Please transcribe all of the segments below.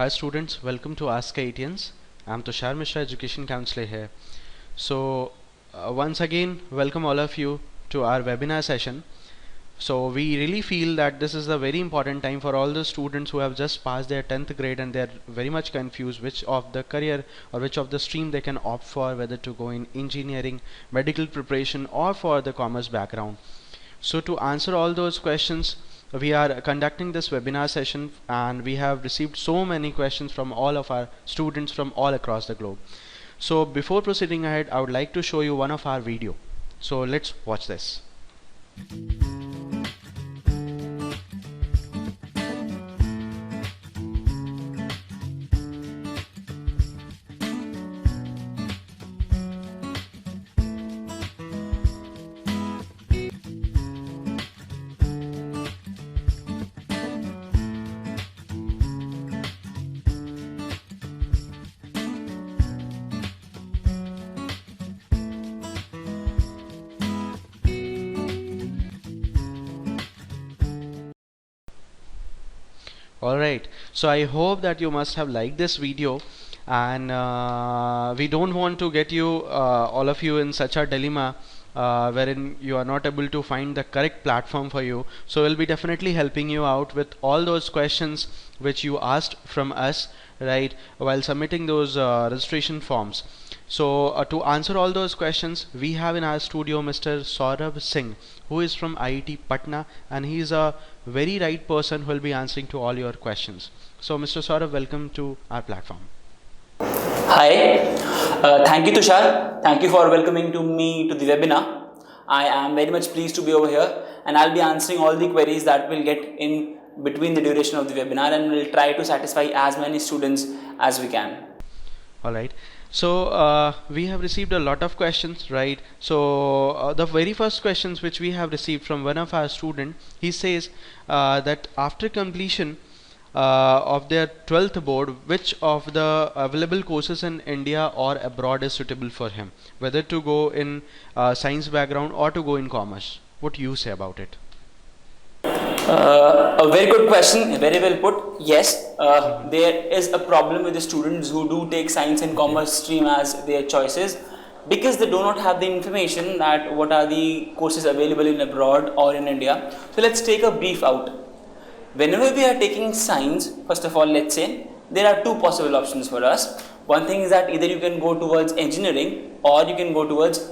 Hi students, welcome to askIITians. I'm Tushar Mishra, Education Counselor here. Once again, welcome all of you to our webinar session. So we really feel that this is a very important time for all the students who have just passed their 10th grade and they're very much confused which of the career or which of the stream they can opt for, whether to go in engineering, medical preparation or for the commerce background. So to answer all those questions, we are conducting this webinar session and we have received so many questions from all of our students from all across the globe. So before proceeding ahead, I would like to show you one of our video. So let's watch this. Alright, so I hope that you must have liked this video, and we don't want to get you all of you in such a dilemma wherein you are not able to find the correct platform for you. So we'll be definitely helping you out with all those questions which you asked from us, right, while submitting those registration forms. So to answer all those questions, we have in our studio Mr. Sourabh Singh, who is from IIT Patna, and he is a very right person who will be answering to all your questions. So Mr. Sourabh, welcome to our platform. Hi, thank you Tushar. Thank you for welcoming to me to the webinar. I am very much pleased to be over here and I'll be answering all the queries that we'll get in between the duration of the webinar, and we'll try to satisfy as many students as we can. Alright, so we have received a lot of questions, right? So the very first questions which we have received from one of our student, he says that after completion of their 12th board, which of the available courses in India or abroad is suitable for him, whether to go in science background or to go in commerce. What do you say about it? A very good question, very well put. Yes, there is a problem with the students who do take science and commerce stream as their choices, because they do not have the information that what are the courses available in abroad or in India. So let's take a brief out. Whenever we are taking science, first of all, let's say there are two possible options for us. One thing is that either you can go towards engineering or you can go towards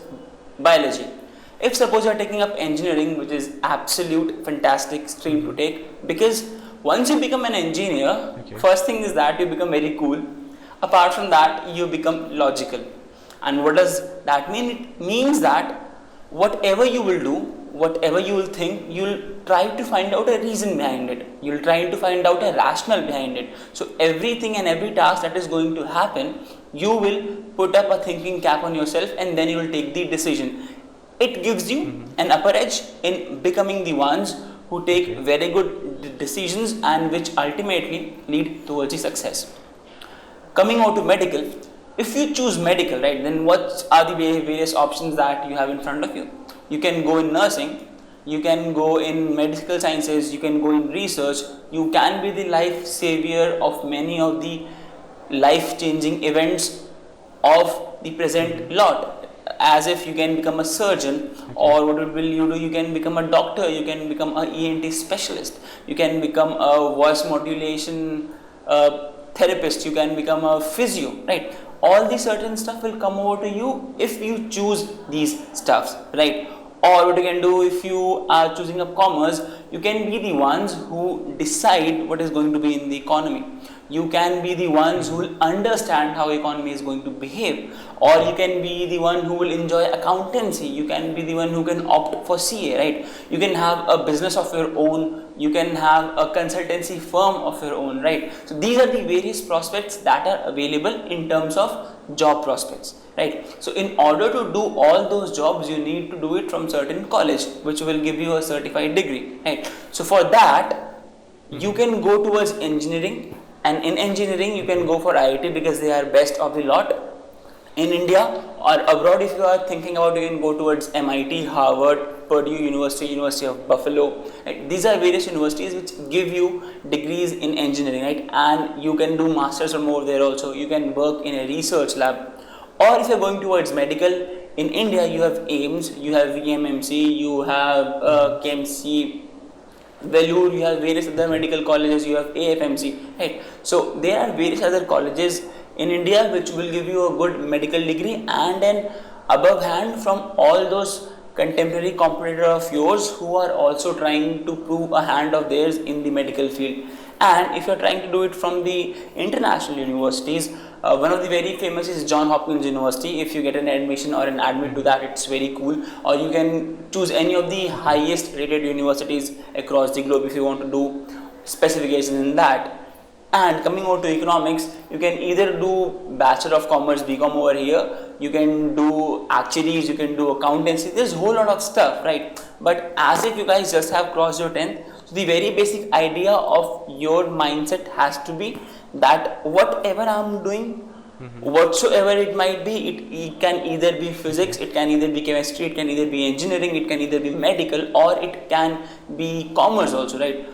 biology. If suppose you are taking up engineering, which is absolute fantastic stream to take, because once you become an engineer, first thing is that you become very cool. Apart from that, you become logical. And what does that mean? It means that whatever you will do, whatever you will think, you'll try to find out a reason behind it. You'll try to find out a rationale behind it. So everything and every task that is going to happen, you will put up a thinking cap on yourself and then you will take the decision. It gives you an upper edge in becoming the ones who take very good decisions and which ultimately lead towards the success. Coming out to medical, if you choose medical, right, then what are the various options that you have in front of you? You can go in nursing, you can go in medical sciences, you can go in research, you can be the life savior of many of the life-changing events of the present lot. As if you can become a surgeon, or what will you do? You can become a doctor, you can become a ENT specialist, you can become a voice modulation therapist, you can become a physio, right? All the certain stuff will come over to you if you choose these stuffs, right? Or what you can do, if you are choosing up commerce, you can be the ones who decide what is going to be in the economy. You can be the ones who will understand how economy is going to behave, or you can be the one who will enjoy accountancy, you can be the one who can opt for CA, right? You can have a business of your own, you can have a consultancy firm of your own, right? So these are the various prospects that are available in terms of job prospects, right? So in order to do all those jobs, you need to do it from certain college, which will give you a certified degree, right? So for that, you can go towards engineering. And in engineering, you can go for IIT because they are best of the lot. In India or abroad, if you are thinking about, you can go towards MIT, Harvard, Purdue University, University of Buffalo. Right? These are various universities which give you degrees in engineering, right? And you can do masters or more there also. You can work in a research lab. Or if you're going towards medical, in India you have AIMS, you have VMMC, you have KMC, Vellore, you have various other medical colleges, you have AFMC, right? So there are various other colleges in India which will give you a good medical degree and an above hand from all those contemporary competitor of yours who are also trying to prove a hand of theirs in the medical field. And if you're trying to do it from the international universities, one of the very famous is John Hopkins University. If you get an admission or an admit to that, it's very cool. Or you can choose any of the highest rated universities across the globe if you want to do specifications in that. And coming over to economics, you can either do Bachelor of Commerce BCom over here, you can do actuaries, you can do accountancy. There's a whole lot of stuff, right? But as if you guys just have crossed your 10th, so the very basic idea of your mindset has to be that whatever I'm doing, whatsoever it might be, it can either be physics, it can either be chemistry, it can either be engineering, it can either be medical, or it can be commerce also, right?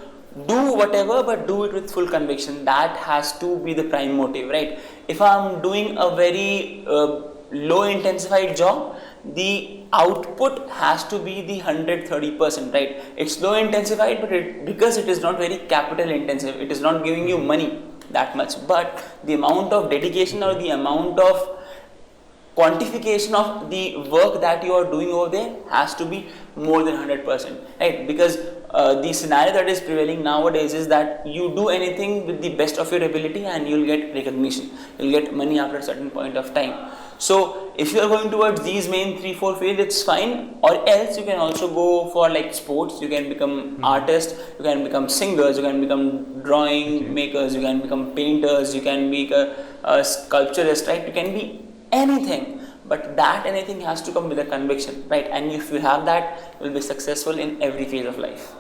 Do whatever, but do it with full conviction. That has to be the prime motive, right? If I'm doing a very low intensified job, the output has to be the 130%, right? It's low intensified, but because it is not very capital intensive, it is not giving you money that much, but the amount of dedication or the amount of quantification of the work that you are doing over there has to be more than 100%, right? Because the scenario that is prevailing nowadays is that you do anything with the best of your ability and you'll get recognition, you'll get money after a certain point of time. So if you are going towards these main 3-4 fields, it's fine. Or else you can also go for like sports, you can become artists, you can become singers, you can become drawing makers, you can become painters, you can be a sculpturist, right? You can be anything, but that anything has to come with a conviction, right? And if you have that, you will be successful in every phase of life.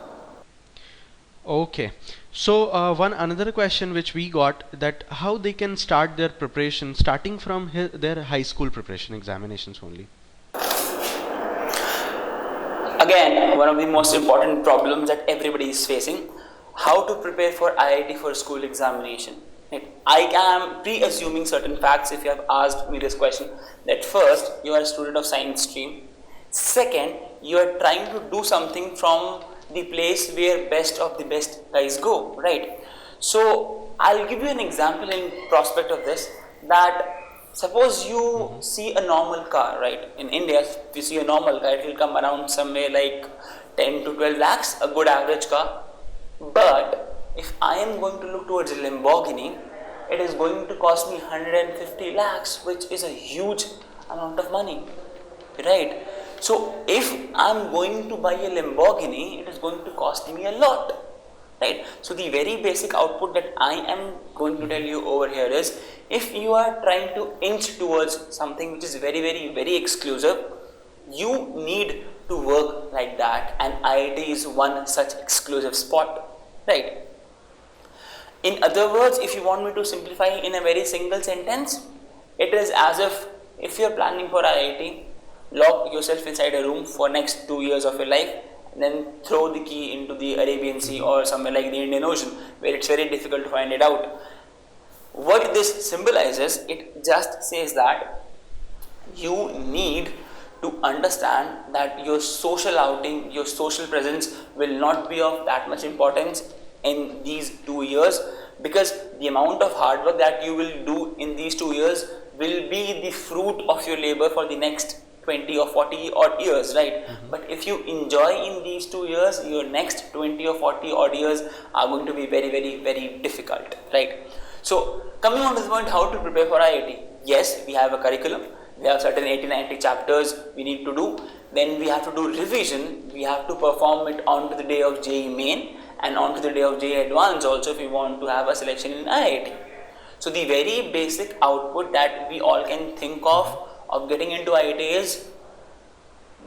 Okay, so one another question which we got, that how they can start their preparation starting from their high school preparation examinations only. Again, one of the most important problems that everybody is facing, how to prepare for IIT for school examination. Right? I am pre-assuming certain facts if you have asked me this question, that first, you are a student of science stream. Second, you are trying to do something from the place where best of the best guys go, right? So I'll give you an example in prospect of this, that suppose you see a normal car, right? In India, if you see a normal car, it will come around somewhere like 10 to 12 lakhs, a good average car. But if I am going to look towards a Lamborghini, it is going to cost me 150 lakhs, which is a huge amount of money, right? So if I'm going to buy a Lamborghini, it is going to cost me a lot, right? So the very basic output that I am going to tell you over here is, if you are trying to inch towards something which is very, very, very exclusive, you need to work like that, and IIT is one such exclusive spot, right? In other words, if you want me to simplify in a very single sentence, it is as if you're planning for IIT, lock yourself inside a room for next 2 years of your life, and then throw the key into the Arabian Sea or somewhere like the Indian Ocean, where it's very difficult to find it out. What this symbolizes, it just says that you need to understand that your social outing, your social presence will not be of that much importance in these 2 years, because the amount of hard work that you will do in these 2 years will be the fruit of your labor for the next 20 or 40 odd years, right? But if you enjoy in these 2 years, your next 20 or 40 odd years are going to be very, very, very difficult, right? So coming on to the point, how to prepare for IIT. Yes, we have a curriculum, we have certain 80-90 chapters we need to do, then we have to do revision, we have to perform it onto the day of JEE Main and onto the day of JEE Advanced also if we want to have a selection in IIT. So the very basic output that we all can think of getting into IIT is,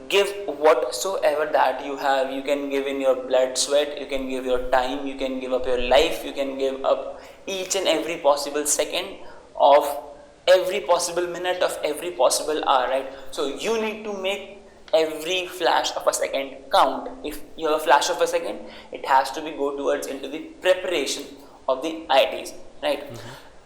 give whatsoever that you have. You can give in your blood, sweat, you can give your time, you can give up your life, you can give up each and every possible second of every possible minute of every possible hour, right? So you need to make every flash of a second count. If you have a flash of a second, it has to be go towards into the preparation of the IITs, right?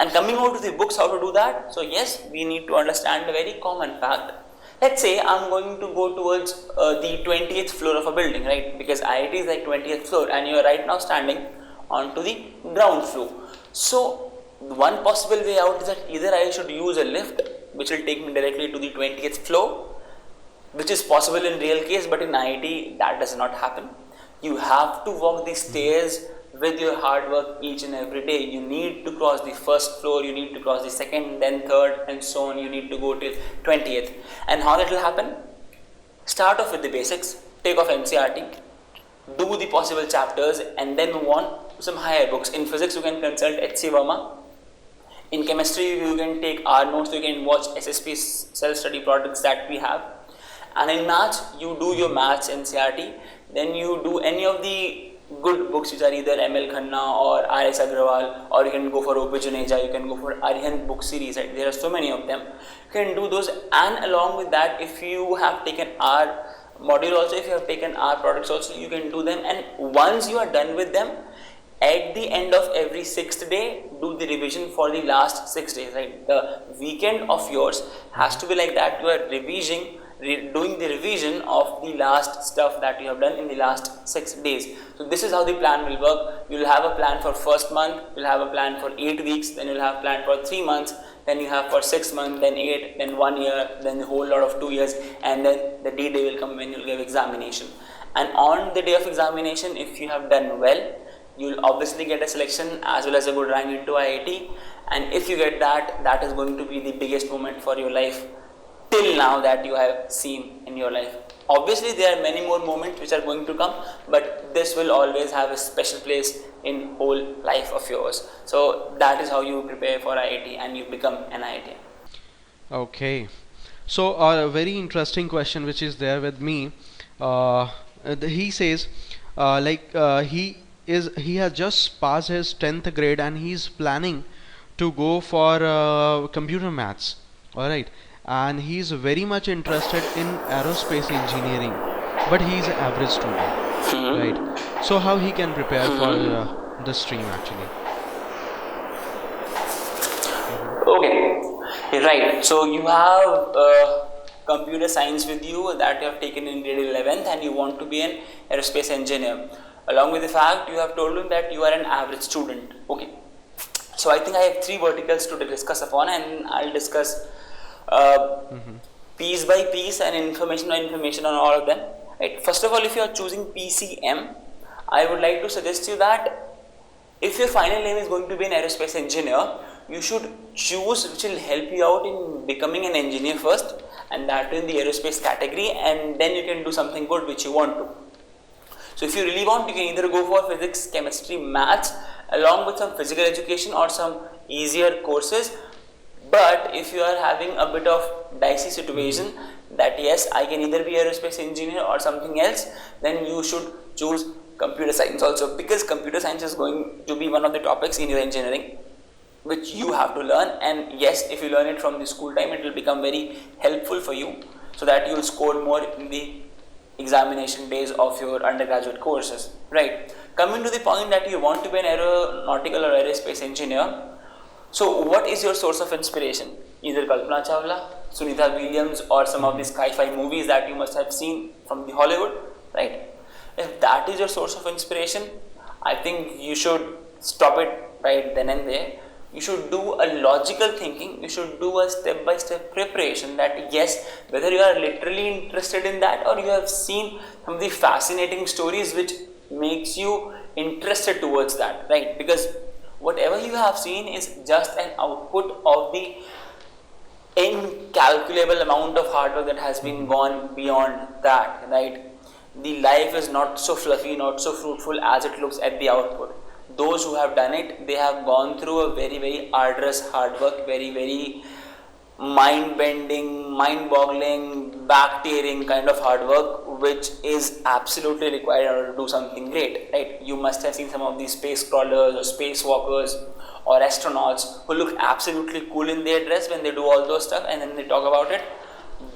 And coming out to the books, how to do that? So yes, we need to understand a very common fact. Let's say I'm going to go towards the 20th floor of a building, right? Because IIT is like 20th floor and you are right now standing onto the ground floor. So one possible way out is that either I should use a lift which will take me directly to the 20th floor, which is possible in real case, but in IIT that does not happen. You have to walk the stairs with your hard work each and every day. You need to cross the first floor, you need to cross the second, then third, and so on. You need to go till 20th. And how that will happen? Start off with the basics, take off NCRT, do the possible chapters, and then move on to some higher books. In physics, you can consult H.C. Verma. In chemistry, you can take our notes, you can watch SSP self-study products that we have. And in maths, you do your maths NCRT, then you do any of the good books which are either M.L. Khanna or R.S. Agrawal, or you can go for O.P. Juneja, you can go for Arihant book series, right? There are so many of them. You can do those, and along with that, if you have taken our module also, if you have taken our products also, you can do them. And once you are done with them, at the end of every 6th day, do the revision for the last 6 days, right? The weekend of yours has to be like that. You are doing the revision of the last stuff that you have done in the last 6 days. So this is how the plan will work. You will have a plan for first month, you will have a plan for 8 weeks, then you will have a plan for 3 months, then you have for 6 months, then 8, then 1 year, then the whole lot of 2 years, and then the day will come when you will give examination. And on the day of examination, if you have done well, you will obviously get a selection as well as a good rank into IIT. And if you get that, that is going to be the biggest moment for your life till now that you have seen in your life. Obviously there are many more moments which are going to come, but this will always have a special place in whole life of yours. So that is how you prepare for IIT and you become an IITian. Okay, so a very interesting question which is there with me. He says he has just passed his 10th grade and he's planning to go for computer maths. All right, and he's very much interested in aerospace engineering, but he's an average student, right? So how he can prepare for the stream actually? Okay, right. So you have computer science with you that you have taken in grade 11th and you want to be an aerospace engineer. Along with the fact you have told him that you are an average student. Okay, so I think I have 3 verticals to discuss upon, and I'll discuss piece by piece and information by information on all of them. Right. First of all, if you are choosing PCM, I would like to suggest you that if your final aim is going to be an aerospace engineer, you should choose which will help you out in becoming an engineer first, and that in the aerospace category, and then you can do something good which you want to. So if you really want, you can either go for physics, chemistry, maths along with some physical education or some easier courses. But if you are having a bit of dicey situation that yes, I can either be aerospace engineer or something else, then you should choose computer science also, because computer science is going to be one of the topics in your engineering which you have to learn. And yes, if you learn it from the school time, it will become very helpful for you so that you will score more in the examination days of your undergraduate courses, right? Coming to the point that you want to be an aeronautical or aerospace engineer, so what is your source of inspiration? Either Kalpana Chawla, Sunita Williams, or some of these sci-fi movies that you must have seen from the Hollywood, right? If that is your source of inspiration, I think you should stop it right then and there. You should do a logical thinking, you should do a step-by-step preparation that yes, whether you are literally interested in that or you have seen some of the fascinating stories which makes you interested towards that, right? Because whatever you have seen is just an output of the incalculable amount of hard work that has been gone beyond that, right? The life is not so fluffy, not so fruitful as it looks at the output. Those who have done it, they have gone through a very, very arduous hard work, very, very mind-bending, mind-boggling, back-tearing kind of hard work, which is absolutely required in order to do something great, right? You must have seen some of these space crawlers or spacewalkers or astronauts who look absolutely cool in their dress when they do all those stuff and then they talk about it.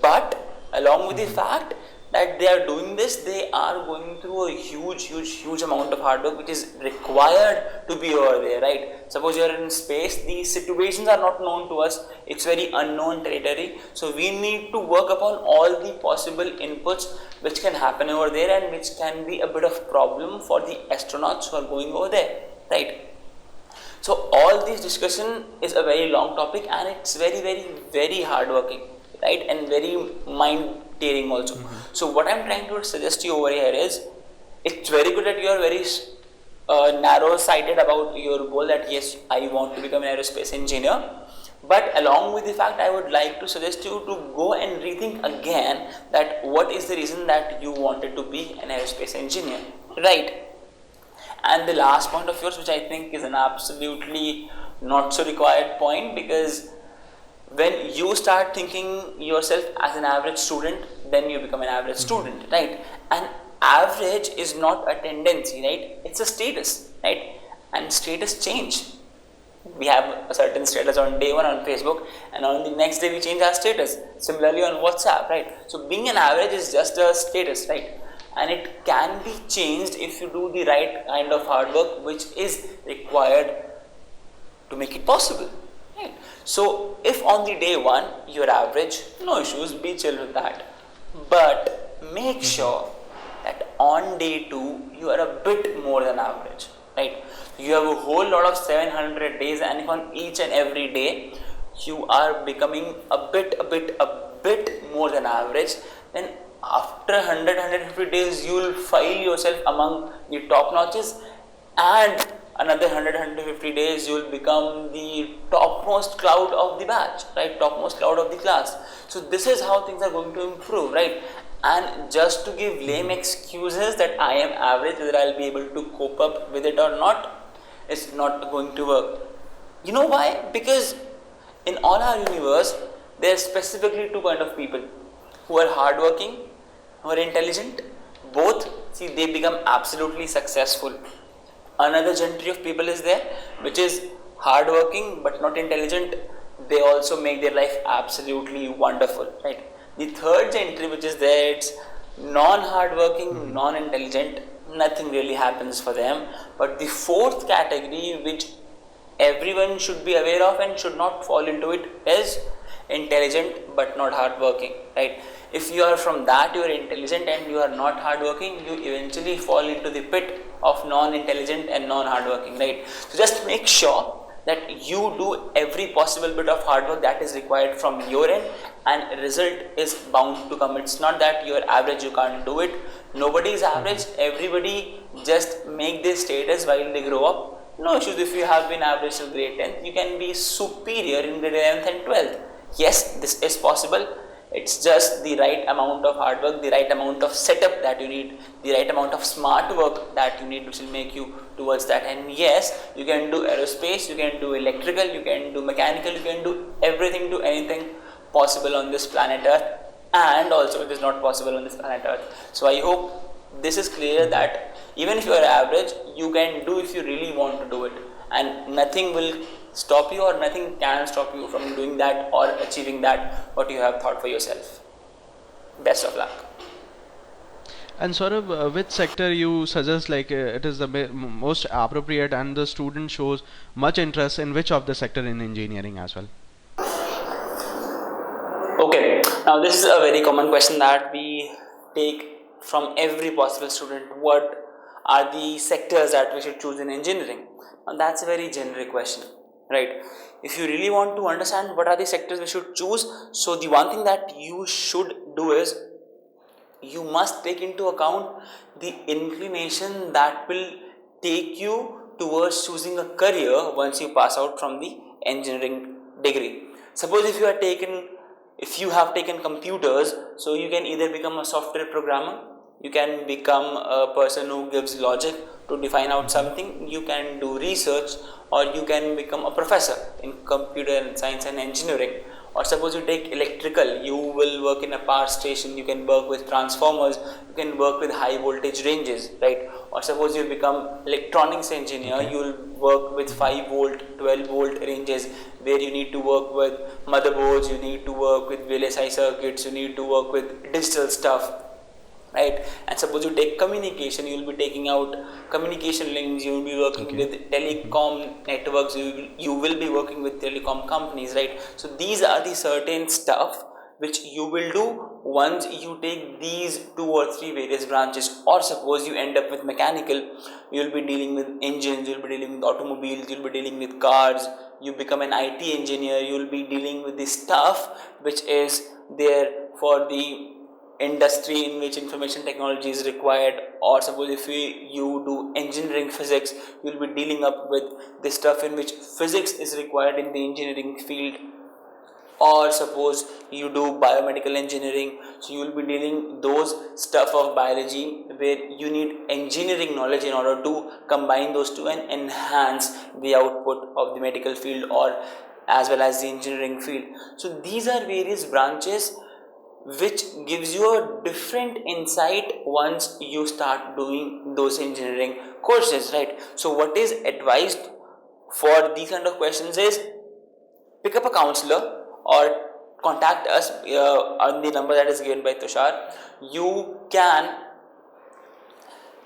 But along with the fact, that they are doing this, they are going through a huge amount of hard work which is required to be over there, right? Suppose you are in space, these situations are not known to us, it's very unknown territory, so we need to work upon all the possible inputs which can happen over there and which can be a bit of problem for the astronauts who are going over there, right? So all this discussion is a very long topic and it's very hard working, right, and very mind tearing also. So what I'm trying to suggest to you over here is, it's very good that you are very narrow sighted about your goal, that yes, I want to become an aerospace engineer, but along with the fact, I would like to suggest you to go and rethink again that what is the reason that you wanted to be an aerospace engineer, right? And the last point of yours, which I think is an absolutely not so required point, because when you start thinking yourself as an average student, then you become an average student, right? And average is not a tendency, right? It's a status, right? And status change. We have a certain status on day one on Facebook, and on the next day we change our status. Similarly on WhatsApp, right? So being an average is just a status, right? And it can be changed if you do the right kind of hard work which is required to make it possible, right? So if on the day one you're average, no issues, be chill with that, but make sure that on day two you are a bit more than average, right? You have a whole lot of 700 days, and if on each and every day you are becoming a bit more than average, then after 100-150 days you will file yourself among the top notches, and another 100-150 days you will become the topmost cloud of the batch, right? Topmost cloud of the class. So this is how things are going to improve, right? And just to give lame excuses that I am average, whether I'll be able to cope up with it or not, it's not going to work. You know why? Because in all our universe, there are specifically two kind of people: who are hardworking, who are intelligent. Both, see, they become absolutely successful. Another gentry of people is there, which is hardworking but not intelligent. They also make their life absolutely wonderful, right? The third gentry which is there, it's non-hardworking, non-intelligent, nothing really happens for them. But the fourth category, which everyone should be aware of and should not fall into it, is intelligent but not hardworking, right? If you are from that, you are intelligent and you are not hardworking, you eventually fall into the pit of non-intelligent and non-hardworking, right? So just make sure that you do every possible bit of hard work that is required from your end, and result is bound to come. It's not that you're average, you can't do it. Nobody is average. Everybody just make this status while they grow up. No issues. If you have been average till grade 10th, you can be superior in grade 11th and 12th. Yes, this is possible. It's just the right amount of hard work, the right amount of setup that you need, the right amount of smart work that you need, which will make you towards that. And yes, you can do aerospace, you can do electrical, you can do mechanical, you can do everything to anything possible on this planet Earth, and also it is not possible on this planet Earth. So I hope this is clear that even if you are average, you can do if you really want to do it, and nothing will stop you, or nothing can stop you from doing that or achieving that what you have thought for yourself. Best of luck. And Saurabh, which sector you suggest like it is the most appropriate, and the student shows much interest in which of the sector in engineering as well? Okay, now this is a very common question that we take from every possible student. What are the sectors that we should choose in engineering? Now that's a very generic question, right? If you really want to understand what are the sectors we should choose, so the one thing that you should do is you must take into account the inclination that will take you towards choosing a career once you pass out from the engineering degree. Suppose if you have taken computers, so you can either become a software programmer, you can become a person who gives logic to define out something, you can do research, or you can become a professor in computer science and engineering. Or suppose you take electrical, you will work in a power station, you can work with transformers, you can work with high voltage ranges, right? Or suppose you become electronics engineer, you will work with 5 volt, 12 volt ranges, where you need to work with motherboards, you need to work with VLSI circuits, you need to work with digital stuff. right? And suppose you take communication, you will be taking out communication links, you will be working with telecom networks, you will be working with telecom companies, right? So these are the certain stuff which you will do once you take these 2 or 3 various branches. Or suppose you end up with mechanical, you will be dealing with engines, you will be dealing with automobiles, you will be dealing with cars, you become an IT engineer, you will be dealing with the stuff which is there for the industry in which information technology is required. Or suppose if you do engineering physics, you will be dealing up with the stuff in which physics is required in the engineering field. Or suppose you do biomedical engineering, so you will be dealing those stuff of biology where you need engineering knowledge in order to combine those two and enhance the output of the medical field or as well as the engineering field. So these are various branches which gives you a different insight once you start doing those engineering courses, right? So what is advised for these kind of questions is pick up a counselor or contact us on the number that is given by Tushar. You can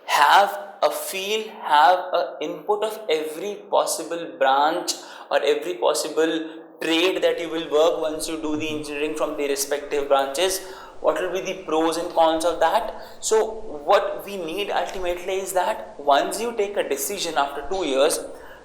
have a feel, have a input of every possible branch or every possible trade that you will work once you do the engineering from the respective branches. What will be the pros and cons of that? So what we need ultimately is that once you take a decision after 2 years,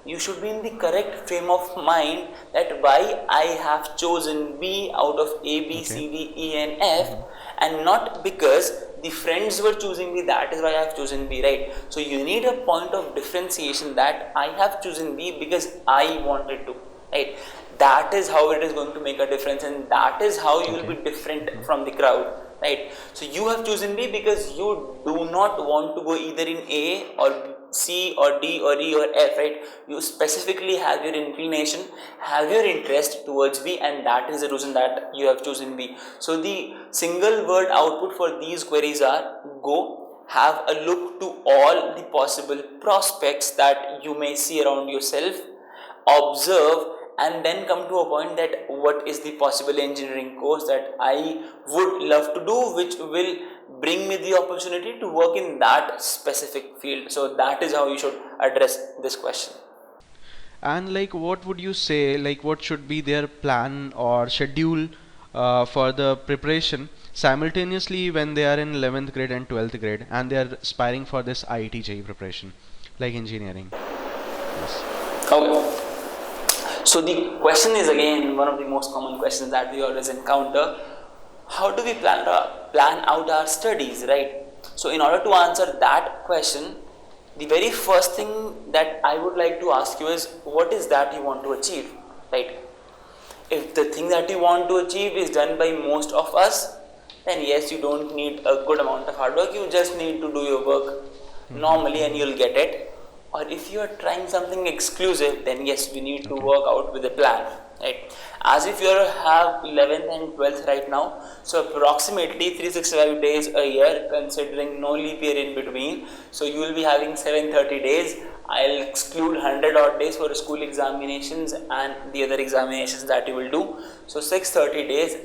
you should be in the correct frame of mind that why I have chosen B out of A, B, C, D, E and F, and not because the friends were choosing B, that is why I have chosen B, right? So you need a point of differentiation that I have chosen B because I wanted to, right? That is how it is going to make a difference, and that is how you will be different from the crowd, right? So you have chosen B because you do not want to go either in A or C or D or E or F, right? You specifically have your inclination, have your interest towards B, and that is the reason that you have chosen B. So the single word output for these queries are: go, have a look to all the possible prospects that you may see around yourself, observe, and then come to a point that what is the possible engineering course that I would love to do, which will bring me the opportunity to work in that specific field. So that is how you should address this question. And like, what would you say, like, what should be their plan or schedule for the preparation simultaneously when they are in 11th grade and 12th grade and they are aspiring for this IIT JEE preparation, like engineering? Yes. Okay. So the question is again one of the most common questions that we always encounter. How do we plan out our studies, right? So in order to answer that question, the very first thing that I would like to ask you is, what is that you want to achieve, right? If the thing that you want to achieve is done by most of us, then yes, you don't need a good amount of hard work, you just need to do your work normally and you'll get it. Or if you are trying something exclusive, then yes, we need to work out with a plan, right? As if you have 11th and 12th right now, so approximately 365 days a year, considering no leap year in between, so you will be having 730 days. I'll exclude 100 odd days for school examinations and the other examinations that you will do. So 630 days,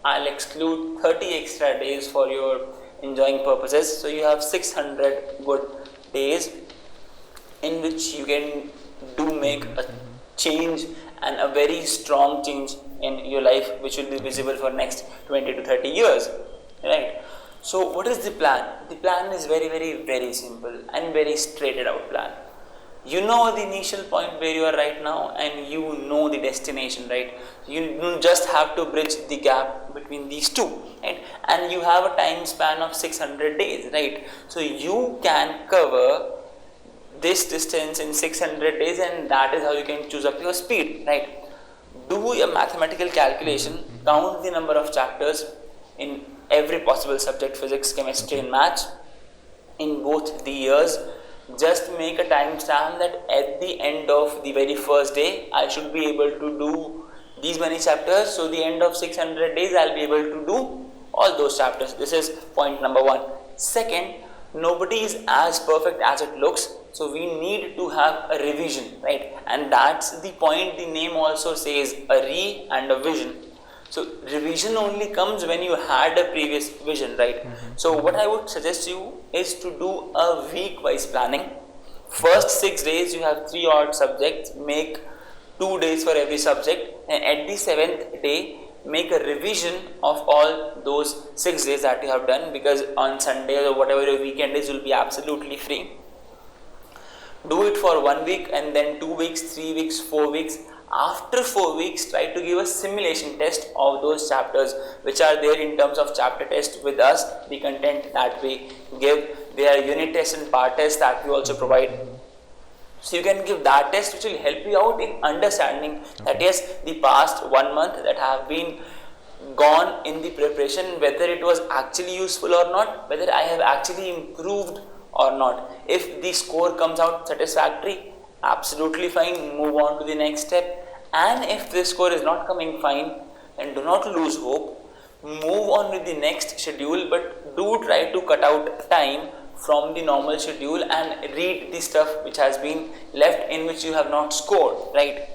I'll exclude 30 extra days for your enjoying purposes. So you have 600 good days in which you can do make a change, and a very strong change in your life, which will be visible for next 20 to 30 years, right? So what is the plan? The plan is very simple and very straighted out plan. You know the initial point where you are right now, and you know the destination, right? You just have to bridge the gap between these two, right? And you have a time span of 600 days, right? So you can cover this distance in 600 days, and that is how you can choose up your speed, right? Do a mathematical calculation, count the number of chapters in every possible subject, physics, chemistry and maths, in both the years. Just make a time stamp that at the end of the very first day I should be able to do these many chapters, so the end of 600 days I'll be able to do all those chapters. This is point number one. Second, nobody is as perfect as it looks, so we need to have a revision, right? And that's the point the name also says, a re and a vision. So revision only comes when you had a previous vision, right? So what I would suggest you is to do a week wise planning. First 6 days you have 3 odd subjects, make 2 days for every subject, and at the 7th day make a revision of all those 6 days that you have done, because on Sunday or whatever your weekend is, you'll be absolutely free. Do it for 1 week, and then 2 weeks, 3 weeks, 4 weeks. After 4 weeks, try to give a simulation test of those chapters which are there in terms of chapter test with us, the content that we give. There are unit tests and part tests that we also provide. So you can give that test, which will help you out in understanding that yes, the past 1 month that have been gone in the preparation, whether it was actually useful or not, whether I have actually improved or not. If the score comes out satisfactory, absolutely fine, move on to the next step. And if the score is not coming fine, then do not lose hope, move on with the next schedule, but do try to cut out time from the normal schedule and read the stuff which has been left in which you have not scored, right?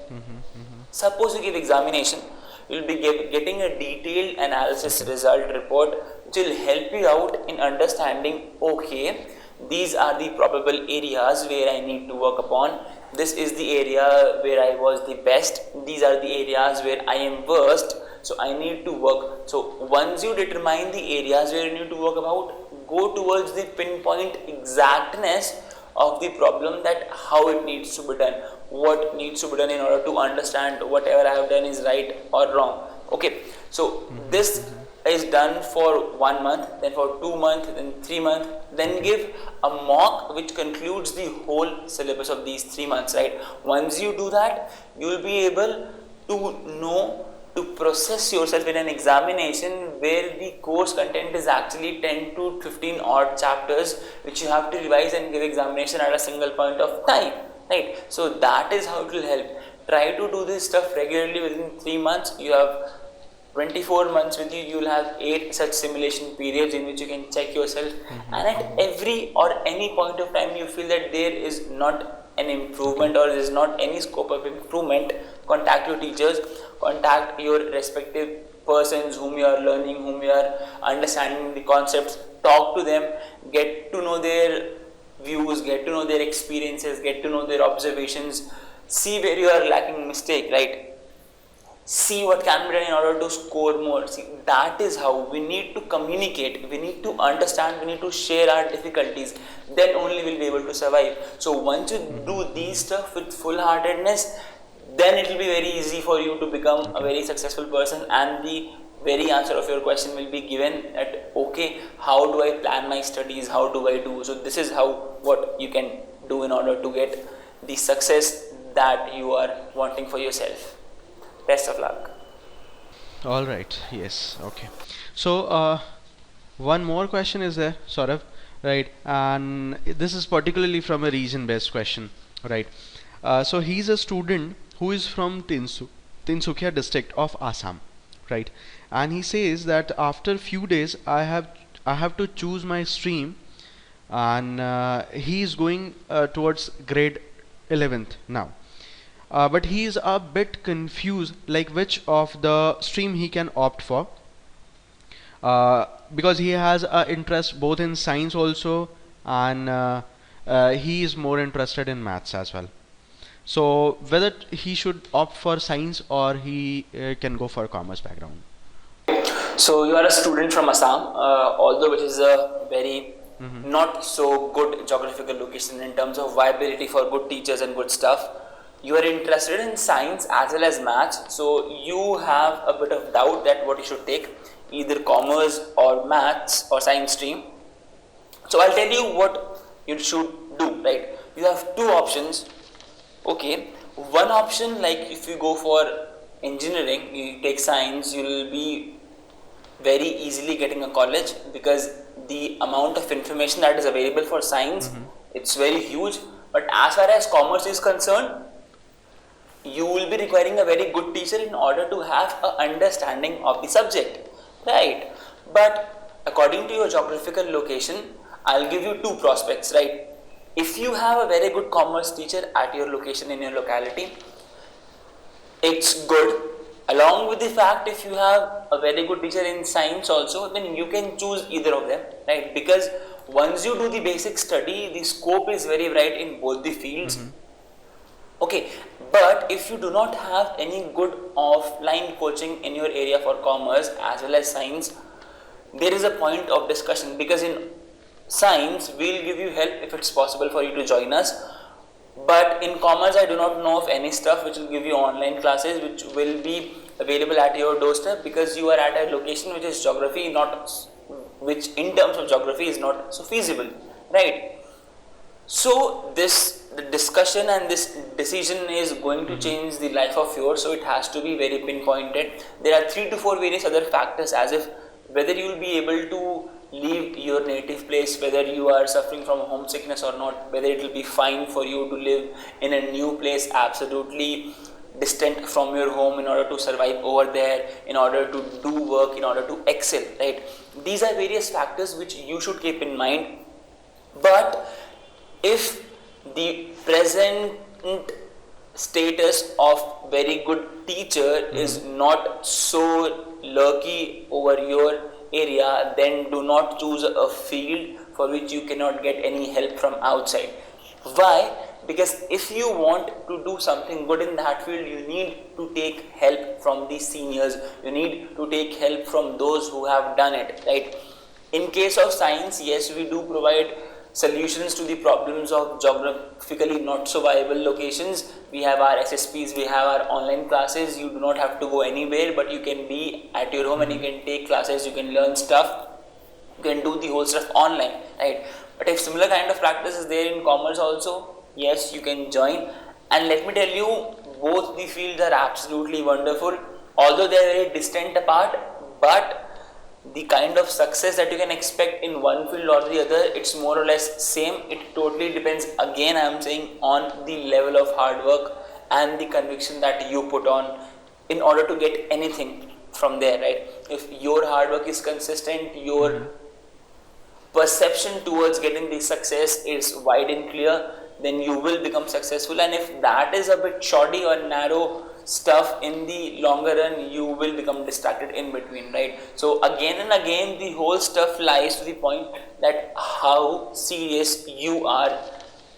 Suppose you give examination, you will be getting a detailed analysis result report which will help you out in understanding, okay, these are the probable areas where I need to work upon. This is the area where I was the best. These are the areas where I am worst. So I need to work. So once you determine the areas where you need to work about, go towards the pinpoint exactness of the problem, that how it needs to be done, what needs to be done in order to understand whatever I have done is right or wrong. Okay, so this is done for 1 month, then for 2 months, then 3 months, then give a mock which concludes the whole syllabus of these 3 months, right? Once you do that, you will be able to know to process yourself in an examination where the course content is actually 10 to 15 odd chapters which you have to revise and give examination at a single point of time, right? So that is how it will help. Try to do this stuff regularly. Within 3 months, you have 24 months with you, you will have 8 such simulation periods in which you can check yourself, and at every or any point of time you feel that there is not an improvement or there is not any scope of improvement, contact your teachers, contact your respective persons whom you are learning, whom you are understanding the concepts, talk to them, get to know their views, get to know their experiences, get to know their observations, see where you are lacking mistake, right? See what can be done in order to score more. See, that is how we need to communicate, we need to understand, we need to share our difficulties, then only we'll be able to survive. So once you do these stuff with full-heartedness, then it will be very easy for you to become a very successful person, and the very answer of your question will be given at, okay, how do I plan my studies, how do I do? So this is how, what you can do in order to get the success that you are wanting for yourself. Best of luck. All right. Yes. Okay. So one more question is there, Saurabh, right? And this is particularly from a region-based question, right? So he's a student who is from Tinsukia district of Assam, right? And he says that after few days I have to choose my stream, and he is going towards grade 11th now. But he is a bit confused, like which of the stream he can opt for, because he has interest both in science also, and he is more interested in maths as well. So whether he should opt for science or he can go for commerce background. So you are a student from Assam, although which is a very not so good geographical location in terms of viability for good teachers and good stuff. You are interested in science as well as maths, so you have a bit of doubt that what you should take, either commerce or maths or science stream. So I'll tell you what you should do, right? You have 2 options. Okay, one option, like if you go for engineering, you take science, you will be very easily getting a college, because the amount of information that is available for science, it's very huge. But as far as commerce is concerned, you will be requiring a very good teacher in order to have an understanding of the subject, right? But according to your geographical location, I'll give you 2 prospects, right? If you have a very good commerce teacher at your location, in your locality, it's good. Along with the fact, if you have a very good teacher in science also, then you can choose either of them, right? Because once you do the basic study, the scope is very bright in both the fields. Okay, but if you do not have any good offline coaching in your area for commerce as well as science, there is a point of discussion, because in science we'll give you help if it's possible for you to join us, but in commerce I do not know of any stuff which will give you online classes which will be available at your doorstep, because you are at a location which is geography not, which in terms of geography is not so feasible, right? So the discussion and this decision is going to change the life of yours, so it has to be very pinpointed. There are 3 to 4 various other factors, as if whether you will be able to leave your native place, whether you are suffering from homesickness or not, whether it will be fine for you to live in a new place absolutely distant from your home in order to survive over there, in order to do work, in order to excel, right? These are various factors which you should keep in mind. But if the present status of very good teacher is not so lurky over your area, then do not choose a field for which you cannot get any help from outside. Why? Because if you want to do something good in that field, you need to take help from the seniors, you need to take help from those who have done it, right? In case of science, yes, we do provide solutions to the problems of geographically not so viable locations. We have our SSPs, we have our online classes. You do not have to go anywhere, but you can be at your home and you can take classes, you can learn stuff, you can do the whole stuff online, right? But if similar kind of practice is there in commerce also, yes, you can join. And let me tell you, both the fields are absolutely wonderful, although they are very distant apart, but the kind of success that you can expect in one field or the other, it's more or less same. It totally depends, again I am saying, on the level of hard work and the conviction that you put on in order to get anything from there, right? If your hard work is consistent, your perception towards getting the success is wide and clear, then you will become successful. And if that is a bit shoddy or narrow stuff, in the longer run you will become distracted in between, right? So again and again the whole stuff lies to the point that how serious you are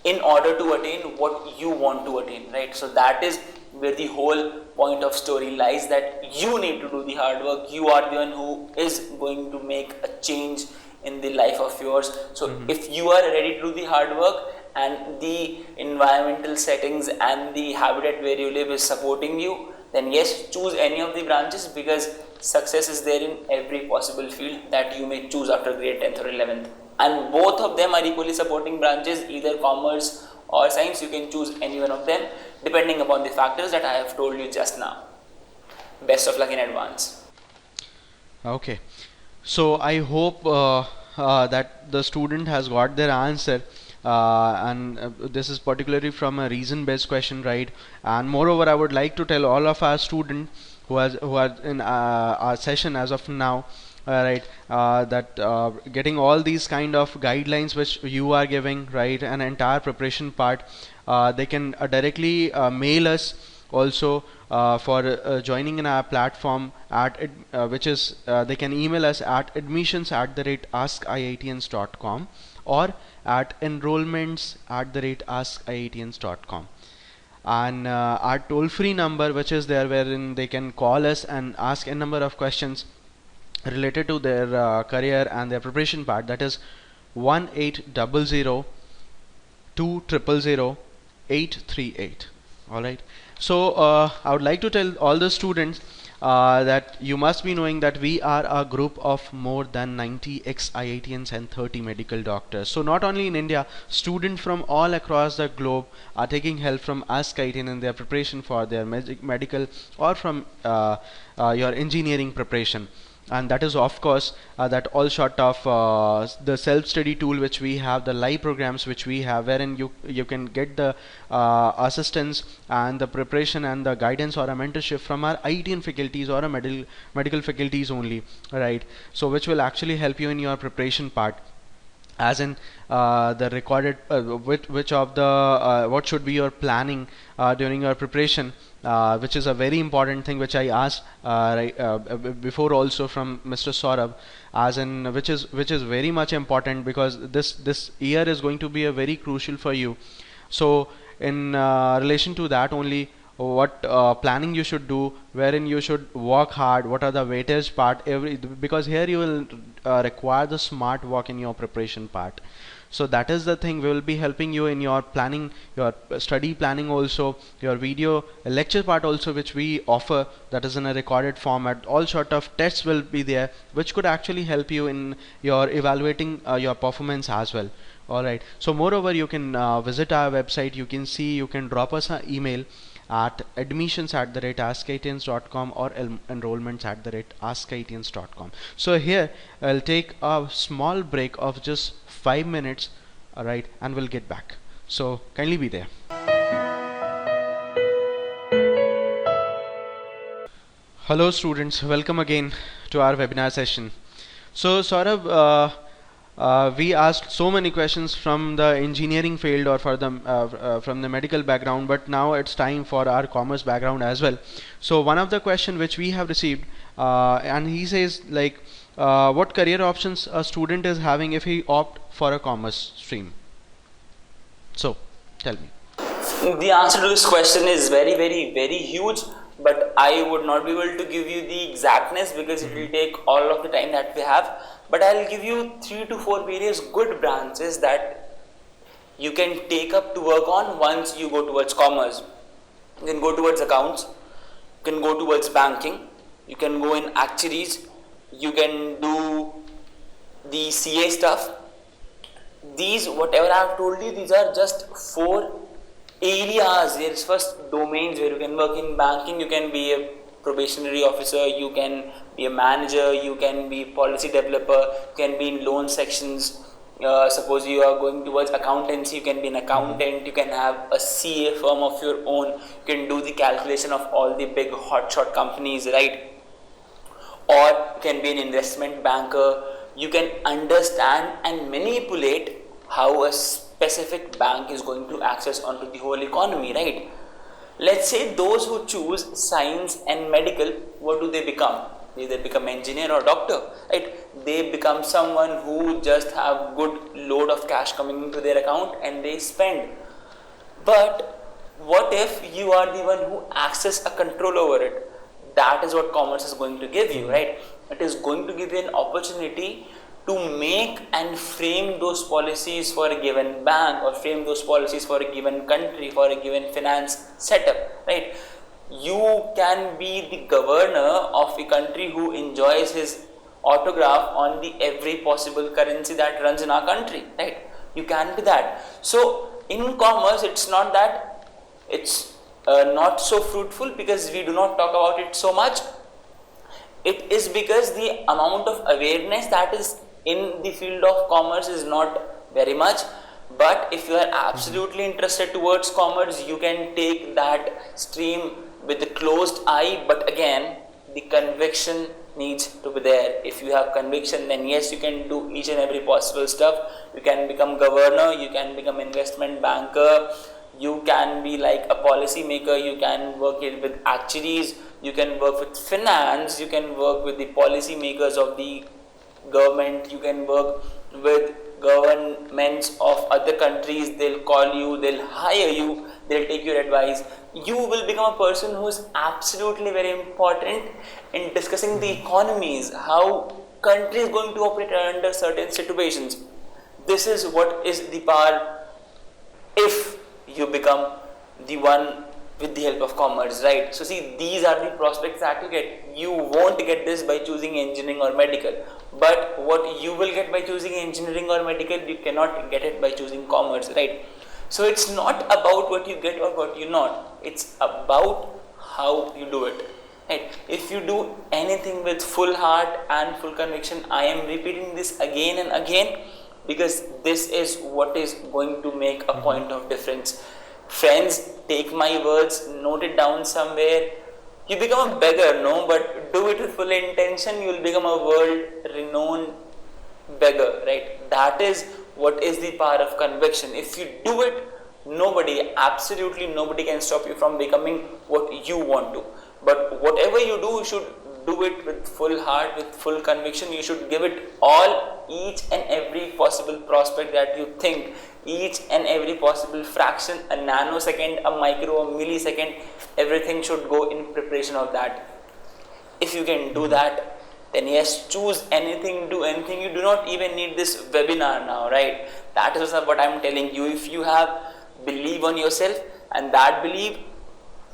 in order to attain what you want to attain, right? So that is where the whole point of story lies, that you need to do the hard work. You are the one who is going to make a change in the life of yours. So if you are ready to do the hard work and the environmental settings and the habitat where you live is supporting you, then yes, choose any of the branches, because success is there in every possible field that you may choose after grade 10th or 11th. And both of them are equally supporting branches, either commerce or science. You can choose any one of them depending upon the factors that I have told you just now. Best of luck in advance. Okay, so I hope that the student has got their answer. And this is particularly from a reason based question, right? And moreover, I would like to tell all of our students who are in our session as of now, right, that getting all these kind of guidelines which you are giving, right, an entire preparation part, they can directly mail us also for joining in our platform at which is they can email us at admissions@askIITians.com or at enrollments@askIITians.com. And our toll free number which is there, wherein they can call us and ask a number of questions related to their career and their preparation part, that is 1-800-200-838. Alright, so I would like to tell all the students that you must be knowing that we are a group of more than 90 ex-IITians and 30 medical doctors. So not only in India, students from all across the globe are taking help from askIITian in their preparation for their medical or from your engineering preparation. And that is of course that all short of the self-study tool which we have, the live programs which we have, wherein you can get the assistance and the preparation and the guidance or a mentorship from our IITian faculties or a medical faculties only, right? So which will actually help you in your preparation part. as in the recorded which of the what should be your planning during your preparation, which is a very important thing which I asked before also from Mr. Saurabh, as in which is very much important, because this year is going to be a very crucial for you. So in relation to that only, what planning you should do, wherein you should work hard, what are the weightage part, because here you will require the smart work in your preparation part. So that is the thing, we will be helping you in your planning, your study planning, also your video lecture part also, which we offer, that is in a recorded format. All sort of tests will be there, which could actually help you in your evaluating your performance as well. Alright, so moreover, you can visit our website, you can see, you can drop us an email at admissions@askIITians.com or enrollments@askIITians.com. So here I'll take a small break of just 5 minutes, alright, and we'll get back. So kindly be there. Hello students, welcome again to our webinar session. So Saurabh, we asked so many questions from the engineering field or for the from the medical background, but now it's time for our commerce background as well. So one of the question which we have received, and he says like, what career options a student is having if he opt for a commerce stream? So tell me. The answer to this question is very, very, very huge, but I would not be able to give you the exactness because it will take all of the time that we have. But I'll give you 3 to 4 various good branches that you can take up to work on once you go towards commerce. You can go towards accounts, you can go towards banking, you can go in actuaries, you can do the CA stuff. These, whatever I have told you, these are just 4 areas. There's first domains where you can work. In banking, you can be a probationary officer, you can be a manager, you can be policy developer, you can be in loan sections. Suppose you are going towards accountancy, you can be an accountant, you can have a CA firm of your own, you can do the calculation of all the big hotshot companies, right? Or you can be an investment banker. You can understand and manipulate how a specific bank is going to access onto the whole economy, right? Let's say those who choose science and medical, what do they become? They become engineer or doctor, right? They become someone who just have good load of cash coming into their account and they spend. But what if you are the one who access a control over it? That is what commerce is going to give you, right? It is going to give you an opportunity to make and frame those policies for a given bank or frame those policies for a given country, for a given finance setup, right? You can be the governor of a country who enjoys his autograph on the every possible currency that runs in our country, right? You can be that. So in commerce, it's not that it's not so fruitful because we do not talk about it so much. It is because the amount of awareness that is in the field of commerce is not very much. But if you are absolutely interested towards commerce, you can take that stream with a closed eye. But again, the conviction needs to be there. If you have conviction, then yes, you can do each and every possible stuff. You can become governor, you can become investment banker, you can be like a policy maker, you can work with actuaries, you can work with finance, you can work with the policy makers of the government, you can work with governments of other countries. They'll call you, they'll hire you, they'll take your advice. You will become a person who is absolutely very important in discussing the economies, how country is going to operate under certain situations. This is what is the power if you become the one with the help of commerce, right? So see, these are the prospects that you get. You won't get this by choosing engineering or medical, but what you will get by choosing engineering or medical, you cannot get it by choosing commerce, right? So it's not about what you get or what you not, it's about how you do it, right? If you do anything with full heart and full conviction, I am repeating this again and again because this is what is going to make a point of difference. Friends, take my words, note it down somewhere. You become a beggar, no, but do it with full intention, you will become a world renowned beggar, right? That is what is the power of conviction. If you do it, nobody, absolutely nobody can stop you from becoming what you want to. But whatever you do, you should do it with full heart, with full conviction. You should give it all, each and every possible prospect that you think, each and every possible fraction, a nanosecond, a micro, a millisecond, everything should go in preparation of that. If you can do that, then yes, choose anything, do anything. You do not even need this webinar now, right? That is what I'm telling you. If you have believe on yourself, and that belief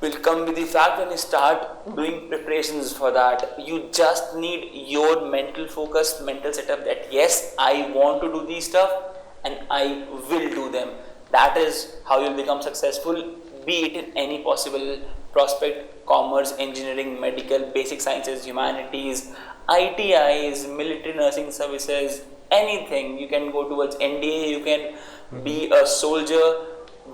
will come with the fact when you start doing preparations for that. You just need your mental focus, mental setup that yes, I want to do these stuff and I will do them. That is how you'll become successful, be it in any possible prospect: commerce, engineering, medical, basic sciences, humanities, ITIs, military nursing services, anything. You can go towards NDA, you can be a soldier,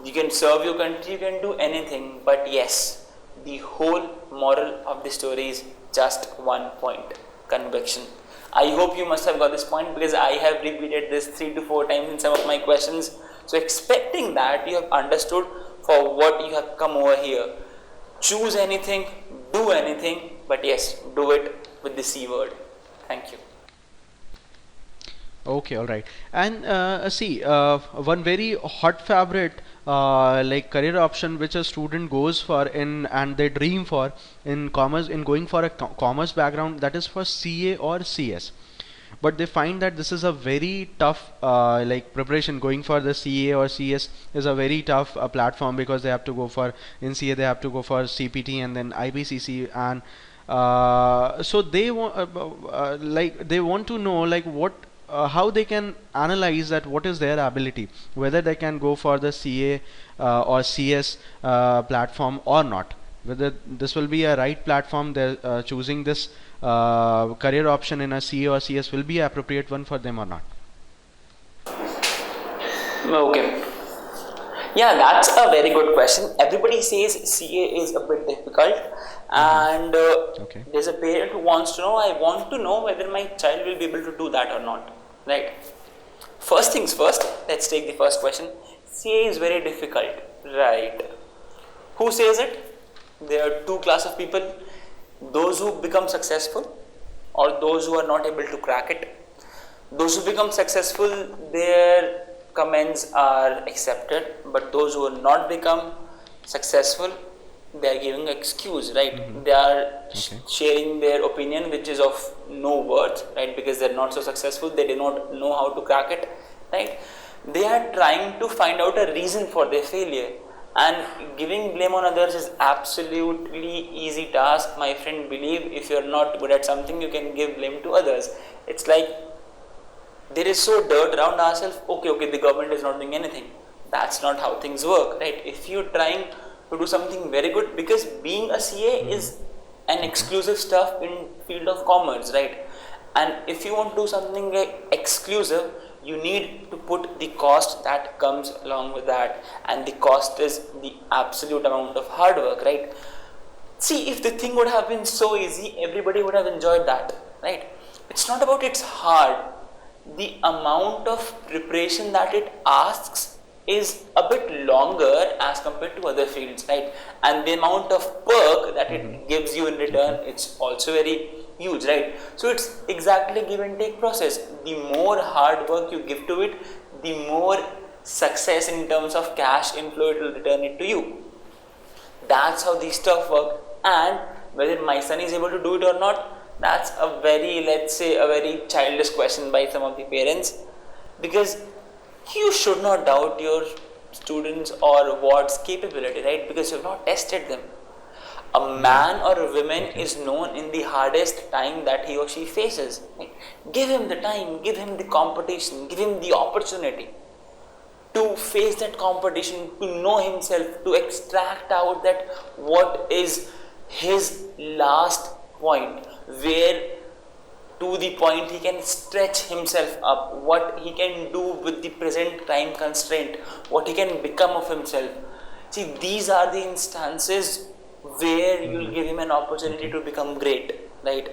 you can serve your country, you can do anything. But yes, the whole moral of the story is just one point: conviction. I hope you must have got this point, because I have repeated this 3 to 4 times in some of my questions. So expecting that you have understood for what you have come over here. Choose anything, do anything, but yes, do it with the C word. Thank you. Okay, all right. And see, one very hot favorite like career option which a student goes for in and they dream for in commerce, in going for a commerce background, that is for CA or CS. But they find that this is a very tough like preparation. Going for the CA or CS is a very tough platform, because they have to go for, in CA they have to go for CPT and then IBCC, and so they want like they want to know like what how they can analyze that what is their ability, whether they can go for the CA or CS platform or not, whether this will be a right platform. They're choosing this career option in a CA or CS will be appropriate one for them or not. Okay. Yeah, that's a very good question. Everybody says CA is a bit difficult, and Okay. there's a parent who wants to know, I want to know whether my child will be able to do that or not. Right? First things first, let's take the first question. CA is very difficult. Right. Who says it? There are two classes of people: those who become successful or those who are not able to crack it. Those who become successful, their comments are accepted, but those who are not become successful, they are giving excuse, right? They are sharing their opinion, which is of no worth, right? Because they're not so successful, they do not know how to crack it, right? They are trying to find out a reason for their failure, and giving blame on others is absolutely easy task, my friend. Believe, if you're not good at something, you can give blame to others. It's like there is so dirt around ourselves. Okay, the government is not doing anything. That's not how things work, right? If you're trying to do something very good, because being a CA is an exclusive stuff in field of commerce, right? And if you want to do something exclusive, you need to put the cost that comes along with that, and the cost is the absolute amount of hard work, right? See, if the thing would have been so easy, everybody would have enjoyed that, right? It's not about it's hard. The amount of preparation that it asks is a bit longer as compared to other fields, right? And the amount of perk that it gives you in return, it's also very huge, right? So it's exactly a give and take process. The more hard work you give to it, the more success in terms of cash inflow it will return it to you. That's how these stuff work. And whether my son is able to do it or not, that's a very, let's say, a very childish question by some of the parents, because you should not doubt your students or what's capability, right? Because you've not tested them. A man or a woman is known in the hardest time that he or she faces. Right? Give him the time, give him the competition, give him the opportunity to face that competition, to know himself, to extract out that what is his last point, where to the point he can stretch himself up, what he can do with the present time constraint, what he can become of himself. See, these are the instances where you'll give him an opportunity to become great, right?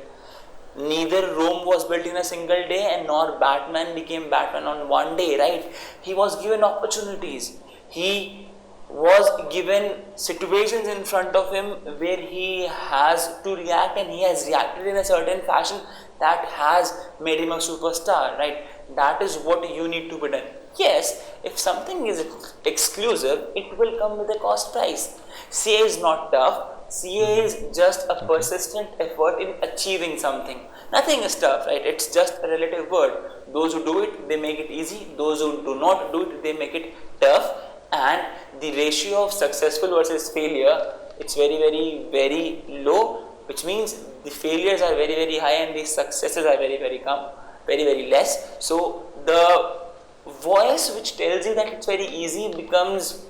Neither Rome was built in a single day, and nor Batman became Batman on one day, right? He was given opportunities. He was given situations in front of him where he has to react, and he has reacted in a certain fashion that has made him a superstar, right? That is what you need to be done. Yes, if something is exclusive, it will come with a cost price. CA is not tough. CA is just a persistent effort in achieving something. Nothing is tough, right? It's just a relative word. Those who do it, they make it easy. Those who do not do it, they make it tough. And the ratio of successful versus failure, it's very, very, very low, which means the failures are very, very high and the successes are very, very very, very less. So the voice which tells you that it's very easy becomes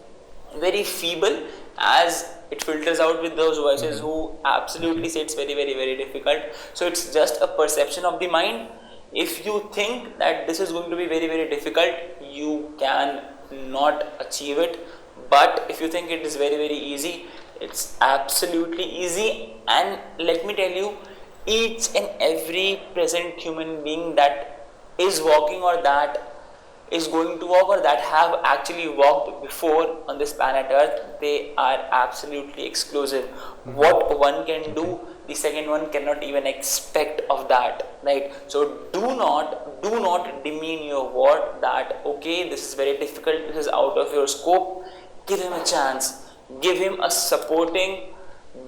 very feeble as it filters out with those voices who absolutely say it's very, very, very difficult. So it's just a perception of the mind. If you think that this is going to be very, very difficult, you can not achieve it. But if you think it is very, very easy, it's absolutely easy. And let me tell you, each and every present human being that is walking or that is going to walk or that have actually walked before on this planet Earth, they are absolutely exclusive. What one can do, the second one cannot even expect of that, right? So do not demean your word that okay, this is very difficult, this is out of your scope. Give him a chance, give him a supporting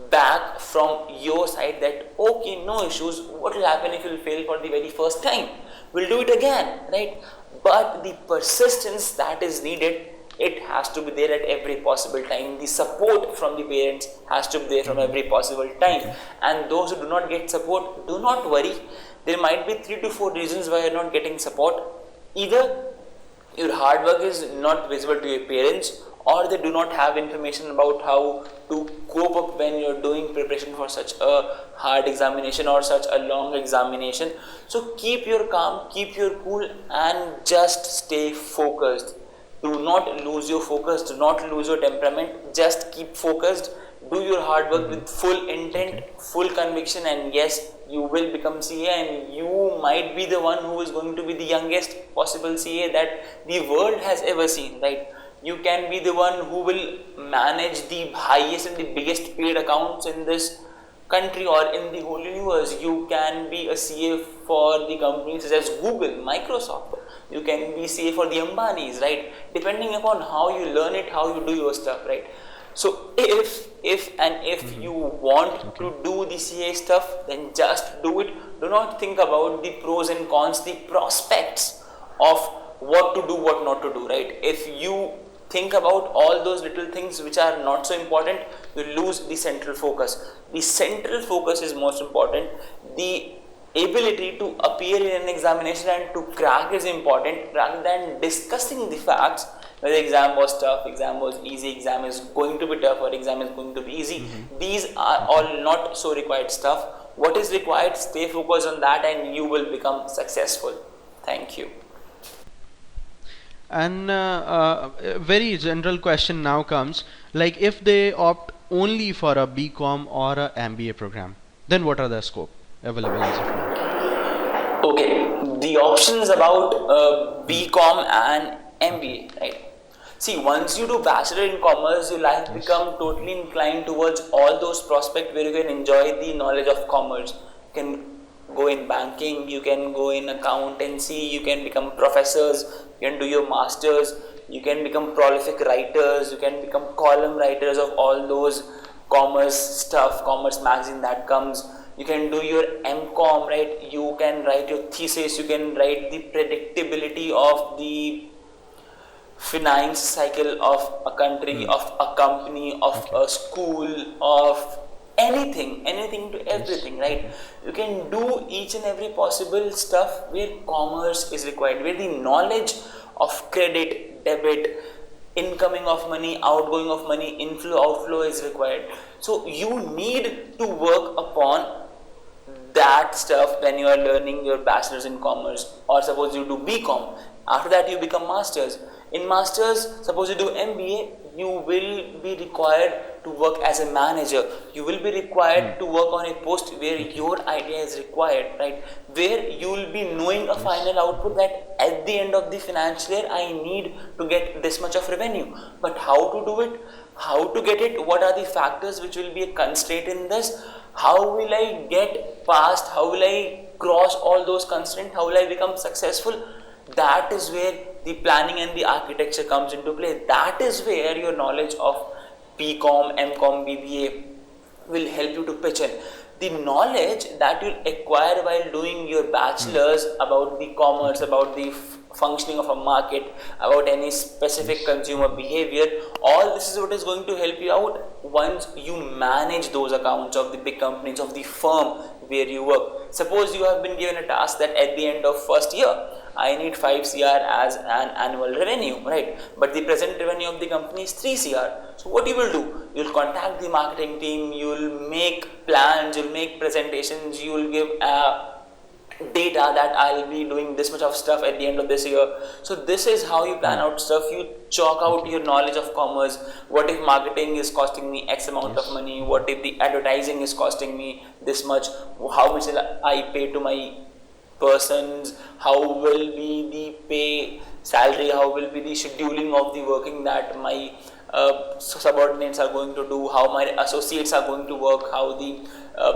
back from your side that okay, no issues, what will happen if you fail for the very first time? We'll do it again, right? But the persistence that is needed, it has to be there at every possible time. The support from the parents has to be there from every possible time. And those who do not get support, do not worry. There might be 3 to 4 reasons why you're not getting support. Either your hard work is not visible to your parents, or they do not have information about how to cope up when you're doing preparation for such a hard examination or such a long examination. So keep your calm, keep your cool, and just stay focused. Do not lose your focus, do not lose your temperament, just keep focused. Do your hard work with full intent, full conviction, and yes, you will become CA, and you might be the one who is going to be the youngest possible CA that the world has ever seen, right? You can be the one who will manage the highest and the biggest paid accounts in this country or in the whole universe. You can be a CA for the companies such as Google, Microsoft. You can be CA for the Ambanis, right? Depending upon how you learn it, how you do your stuff, right? So if you want to do the CA stuff, then just do it. Do not think about the pros and cons, the prospects of what to do, what not to do, right? If you think about all those little things which are not so important, you lose the central focus. The central focus is most important. The ability to appear in an examination and to crack is important, rather than discussing the facts, whether exam was tough, exam was easy, exam is going to be tough, or exam is going to be easy. These are all not so required stuff. What is required, stay focused on that and you will become successful. Thank you. And a very general question now comes, like if they opt only for a BCom or a MBA program, then what are the scope available as of now? Okay, the options about BCom and MBA, right? See, once you do Bachelor in Commerce, your life become totally inclined towards all those prospects where you can enjoy the knowledge of commerce. You can go in banking, you can go in accountancy, you can become professors, you can do your masters, you can become prolific writers, you can become column writers of all those commerce stuff, commerce magazine that comes. You can do your MCom, right? You can write your thesis, you can write the predictability of the finance cycle of a country, of a company, of a school, of anything to everything, right? You can do each and every possible stuff where commerce is required, where the knowledge of credit, debit, incoming of money, outgoing of money, inflow, outflow is required. So you need to work upon that stuff when you are learning your bachelor's in commerce, or suppose you do BCom, after that you become masters. In masters, suppose you do MBA, you will be required to work as a manager. You will be required to work on a post where your idea is required, right? Where you will be knowing a final output that at the end of the financial year I need to get this much of revenue. But how to do it? How to get it? What are the factors which will be a constraint in this? How will I get past? How will I cross all those constraints? How will I become successful? That is where the planning and the architecture comes into play. That is where your knowledge of BCom, MCom, BBA will help you to pitch in. The knowledge that you'll acquire while doing your bachelor's about the commerce, about the functioning of a market, about any specific consumer behavior, all this is what is going to help you out once you manage those accounts of the big companies, of the firm where you work. Suppose you have been given a task that at the end of first year, I need 5 CR as an annual revenue, right? But the present revenue of the company is 3 CR. So what you will do? You will contact the marketing team, you will make plans, you will make presentations, you will give data that I'll be doing this much of stuff at the end of this year. So this is how you plan out stuff. You chalk out your knowledge of commerce. What if marketing is costing me X amount of money? What if the advertising is costing me this much? How much will I pay to my persons? How will be the pay, salary? How will be the scheduling of the working that my subordinates are going to do? How my associates are going to work? How the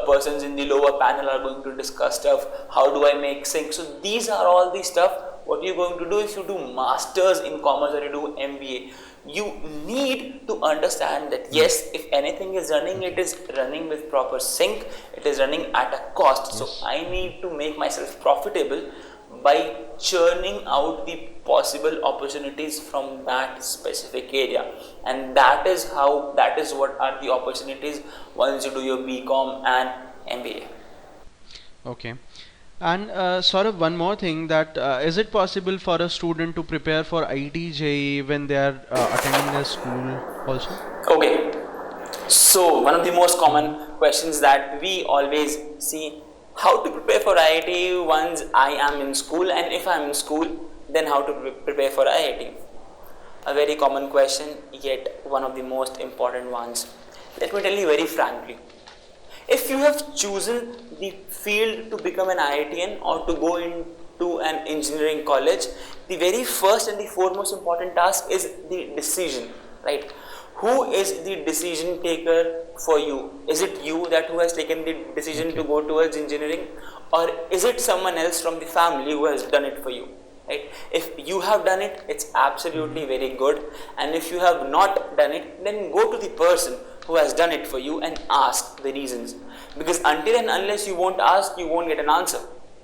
persons in the lower panel are going to discuss stuff? How do I make sync? So these are all the stuff what you're going to do if you do masters in commerce or you do MBA. You need to understand that yes, if anything is running, it is running with proper sync, it is running at a cost. So I need to make myself profitable by churning out the possible opportunities from that specific area, and that is what are the opportunities once you do your BCom and MBA. Okay. And Saurabh, one more thing, that is it possible for a student to prepare for IT JEE when they are attending their school also? Okay, so one of the most common questions that we always see: how to prepare for IIT once I am in school, and if I am in school, then how to prepare for IIT? A very common question, yet one of the most important ones. Let me tell you very frankly, if you have chosen the field to become an IITian or to go into an engineering college, the very first and the foremost important task is the decision, right? Who is the decision taker for you? Is it you that who has taken the decision to go towards engineering, or is it someone else from the family who has done it for you? Right? If you have done it, it's absolutely very good, and if you have not done it, then go to the person who has done it for you and ask the reasons, because until and unless you won't ask, you won't get an answer,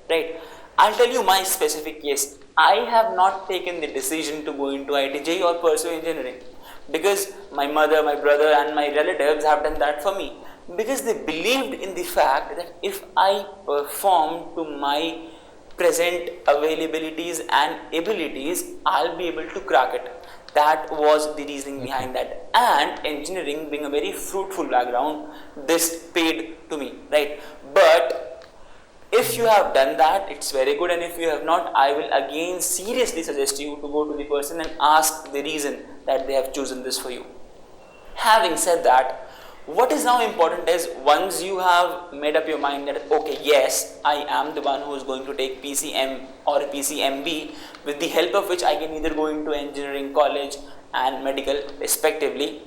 right? I'll tell you my specific case. I have not taken the decision to go into IIT JEE or pursue engineering, because my mother, my brother and my relatives have done that for me, because they believed in the fact that if I perform to my present availabilities and abilities, I'll be able to crack it. That was the reasoning behind that. And engineering being a very fruitful background, this paid to me, right? But if you have done that, it's very good, and if you have not, I will again seriously suggest you to go to the person and ask the reason that they have chosen this for you. Having said that, what is now important is, once you have made up your mind that okay, yes, I am the one who is going to take PCM or PCMB, with the help of which I can either go into engineering college and medical respectively.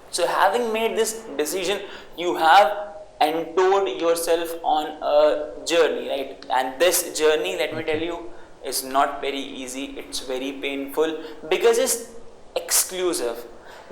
So having made this decision, you have entered yourself on a journey, right? And this journey, let me tell you, is not very easy. It's very painful, because it's exclusive.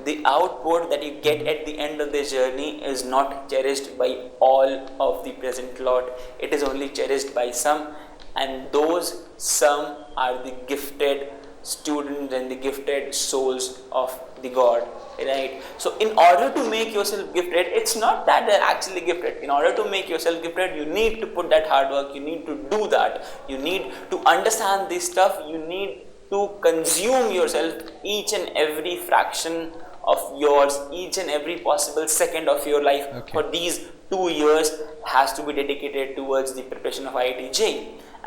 The output that you get at the end of the journey is not cherished by all of the present lot. It is only cherished by some, and those some are the gifted students and the gifted souls of the God, right? So in order to make yourself gifted, it's not that they're actually gifted. In order to make yourself gifted, you need to put that hard work, you need to do that, you need to understand this stuff, you need to consume yourself, each and every fraction of yours, each and every possible second of your life, for these 2 years has to be dedicated towards the preparation of IIT JEE.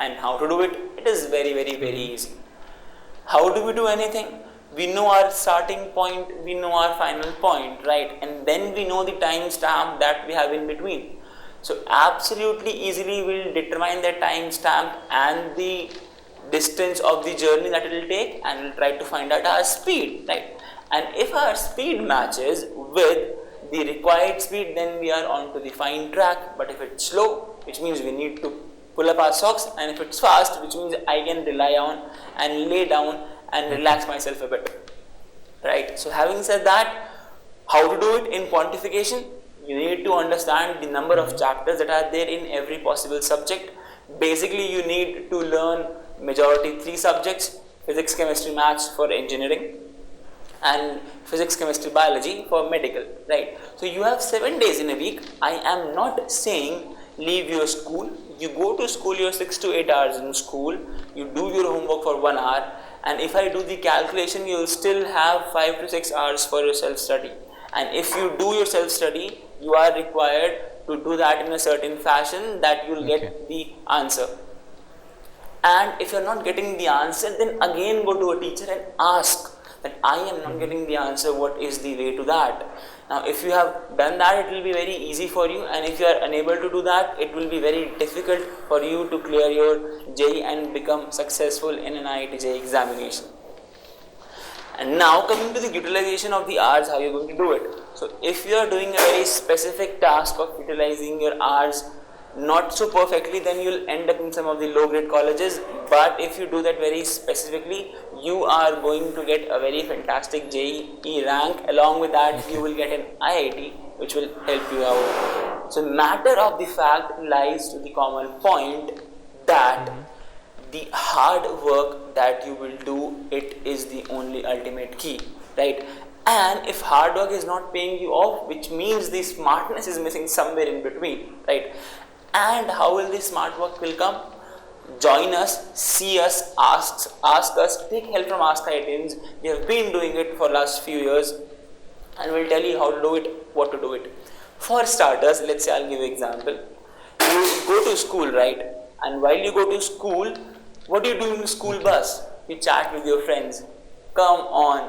And how to do it? It is very, very, very easy. How do we do anything? We know our starting point, we know our final point, right? And then we know the time stamp that we have in between. So absolutely easily we'll determine the time stamp and the distance of the journey that it will take, and we'll try to find out our speed, right? And if our speed matches with the required speed, then we are on to the fine track. But if it's slow, which means we need to pull up our socks, and if it's fast, which means I can rely on and lay down and relax myself a bit, right? So having said that, how to do it in quantification? You need to understand the number of chapters that are there in every possible subject. Basically, you need to learn majority 3 subjects: physics, chemistry, maths for engineering, and physics, chemistry, biology for medical, right? So you have 7 days in a week. I am not saying leave your school. You go to school your 6 to 8 hours in school, you do your homework for 1 hour, and if I do the calculation, you will still have 5 to 6 hours for your self-study. And if you do your self-study, you are required to do that in a certain fashion that you will get the answer. And if you are not getting the answer, then again go to a teacher and ask that I am not getting the answer, what is the way to that? Now if you have done that, it will be very easy for you, and if you are unable to do that, it will be very difficult for you to clear your JEE and become successful in an IIT JEE examination. And now coming to the utilization of the hours, how you are going to do it. So if you are doing a very specific task of utilizing your hours not so perfectly, then you will end up in some of the low grade colleges. But if you do that very specifically, you are going to get a very fantastic JEE rank. Along with that, you will get an IIT, which will help you out. So matter of the fact lies to the common point that the hard work that you will do, it is the only ultimate key, right? And if hard work is not paying you off, which means the smartness is missing somewhere in between, right? And how will the smart work will come? Join us, see us, ask us, take help from askIITians. We have been doing it for last few years, and we'll tell you how to do it, what to do it. For starters, let's say I'll give you an example. You go to school, right? And while you go to school, what do you do in the school bus? You chat with your friends. Come on,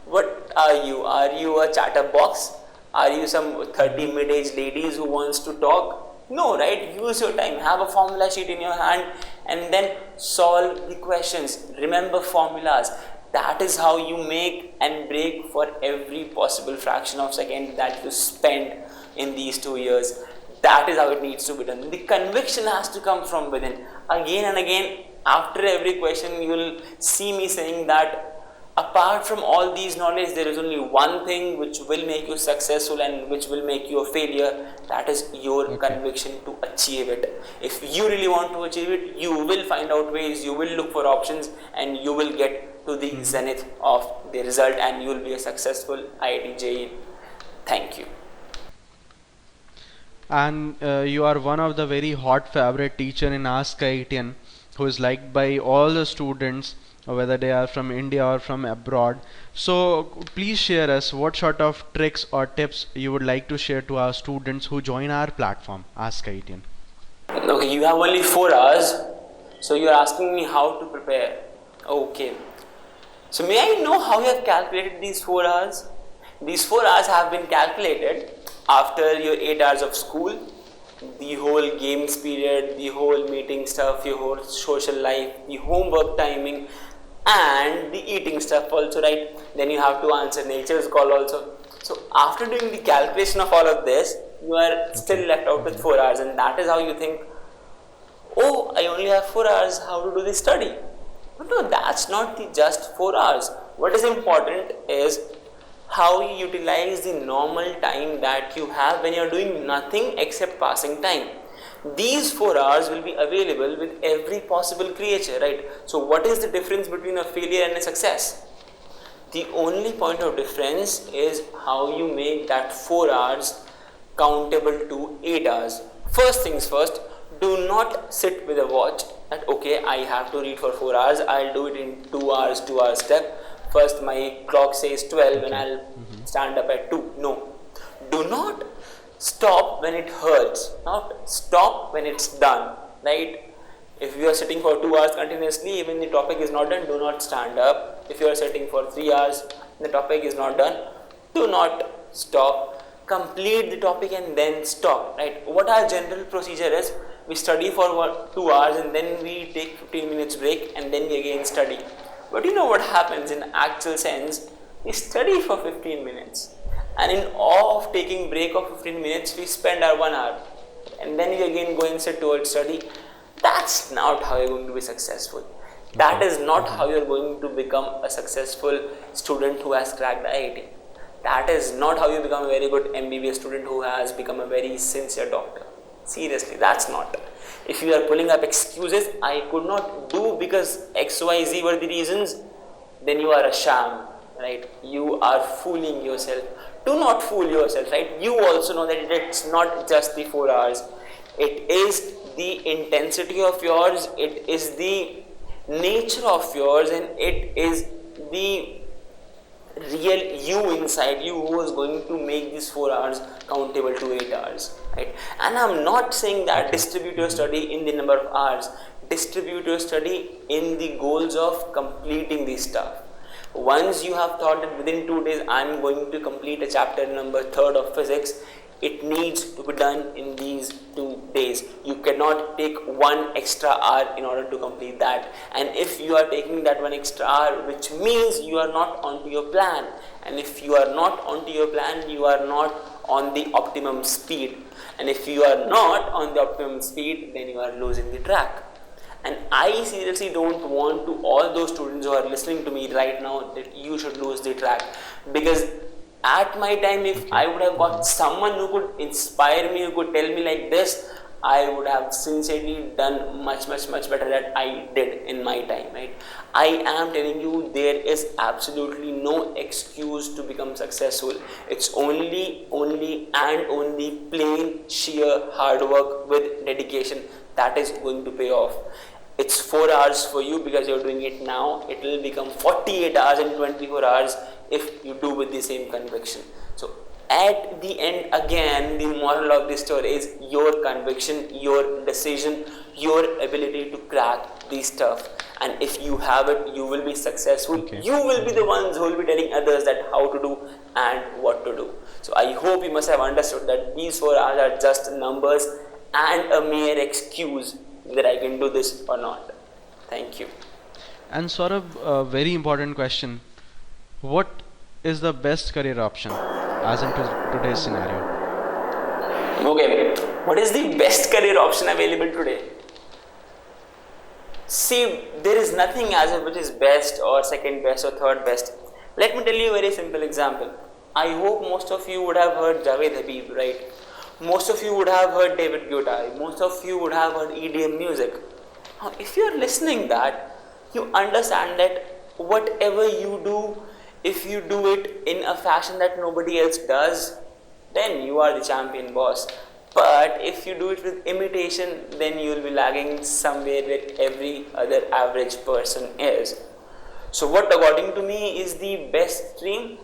what are you? Are you a chatterbox? Are you some 30 mid-age ladies who wants to talk? No, right? Use your time. Have a formula sheet in your hand and then solve the questions. Remember formulas. That is how you make and break for every possible fraction of second that you spend in these 2 years. That is how it needs to be done. The conviction has to come from within. Again and again, after every question, you will see me saying that apart from all these knowledge, there is only one thing which will make you successful and which will make you a failure. That is your conviction to achieve it. If you really want to achieve it, you will find out ways, you will look for options, and you will get to the zenith of the result, and you will be a successful IIT JEE. Thank you. And you are one of the very hot favorite teacher in askIITian, who is liked by all the students, whether they are from India or from abroad. So please share us what sort of tricks or tips you would like to share to our students who join our platform, askIITian. Okay, you have only 4 hours, so you are asking me how to prepare. Okay, so may I know how you have calculated these 4 hours? These 4 hours have been calculated after your 8 hours of school, the whole games period, the whole meeting stuff, your whole social life, the homework timing, and the eating stuff also, right? Then you have to answer nature's call also. So after doing the calculation of all of this, you are still left out with 4 hours, and that is how you think, oh, I only have 4 hours, how to do this study? But no, that's not the just 4 hours. What is important is how you utilize the normal time that you have when you are doing nothing except passing time. These 4 hours will be available with every possible creature, right? So what is the difference between a failure and a success? The only point of difference is how you make that 4 hours countable to 8 hours. First things first, do not sit with a watch that okay, I have to read for 4 hours, I'll do it in 2 hours, 2 hours step. First my clock says 12 and I'll stand up at 2. No, do not Stop when it hurts, not stop when it's done, right? If you are sitting for 2 hours continuously, even the topic is not done, do not stand up. If you are sitting for 3 hours, the topic is not done, do not stop. Complete the topic and then stop, right? What our general procedure is, we study for 2 hours and then we take 15 minutes break and then we again study. But you know what happens in actual sense? We study for 15 minutes and in awe of taking break of 15 minutes, we spend our 1 hour and then we again go and sit towards study. That's not how you're going to be successful. That is not how you're going to become a successful student who has cracked the IIT. That is not how you become a very good MBBS student who has become a very sincere doctor. Seriously, that's not. If you are pulling up excuses, I could not do because XYZ were the reasons, then you are a sham, right? You are fooling yourself. Do not fool yourself, right? You also know that it's not just the 4 hours. It is the intensity of yours, it is the nature of yours, and it is the real you inside you who is going to make these 4 hours countable to 8 hours, right? And I'm not saying that distribute your study in the number of hours, distribute your study in the goals of completing this stuff. Once you have thought that within 2 days I'm going to complete a chapter number 3rd of physics, it needs to be done in these 2 days. You cannot take 1 extra hour in order to complete that. And if you are taking that 1 extra hour, which means you are not onto your plan. And if you are not onto your plan, you are not on the optimum speed. And if you are not on the optimum speed, then you are losing the track. And I seriously don't want to all those students who are listening to me right now that you should lose the track, because at my time, if I would have got someone who could inspire me, who could tell me like this, I would have sincerely done much better than I did in my time, right? I am telling you, there is absolutely no excuse to become successful. It's only plain sheer hard work with dedication that is going to pay off. It's 4 hours for you because you're doing it now. It will become 48 hours and 24 hours if you do with the same conviction. So at the end, again, the moral of this story is your conviction, your decision, your ability to crack this stuff. And if you have it, you will be successful. You will be the ones who will be telling others that how to do and what to do. So I hope you must have understood that these 4 hours are just numbers and a mere excuse that I can do this or not. Thank you. And Saurabh, a very important question. What is the best career option as in today's scenario? Okay, what is the best career option available today? See, there is nothing as if which is best or second best or third best. Let me tell you a very simple example. I hope most of you would have heard Javed Habib, right? Most of you would have heard David Guetta. Most of you would have heard EDM music. Now, if you are listening that, you understand that whatever you do, if you do it in a fashion that nobody else does, then you are the champion boss. But if you do it with imitation, then you will be lagging somewhere where every other average person is. So what according to me is the best stream?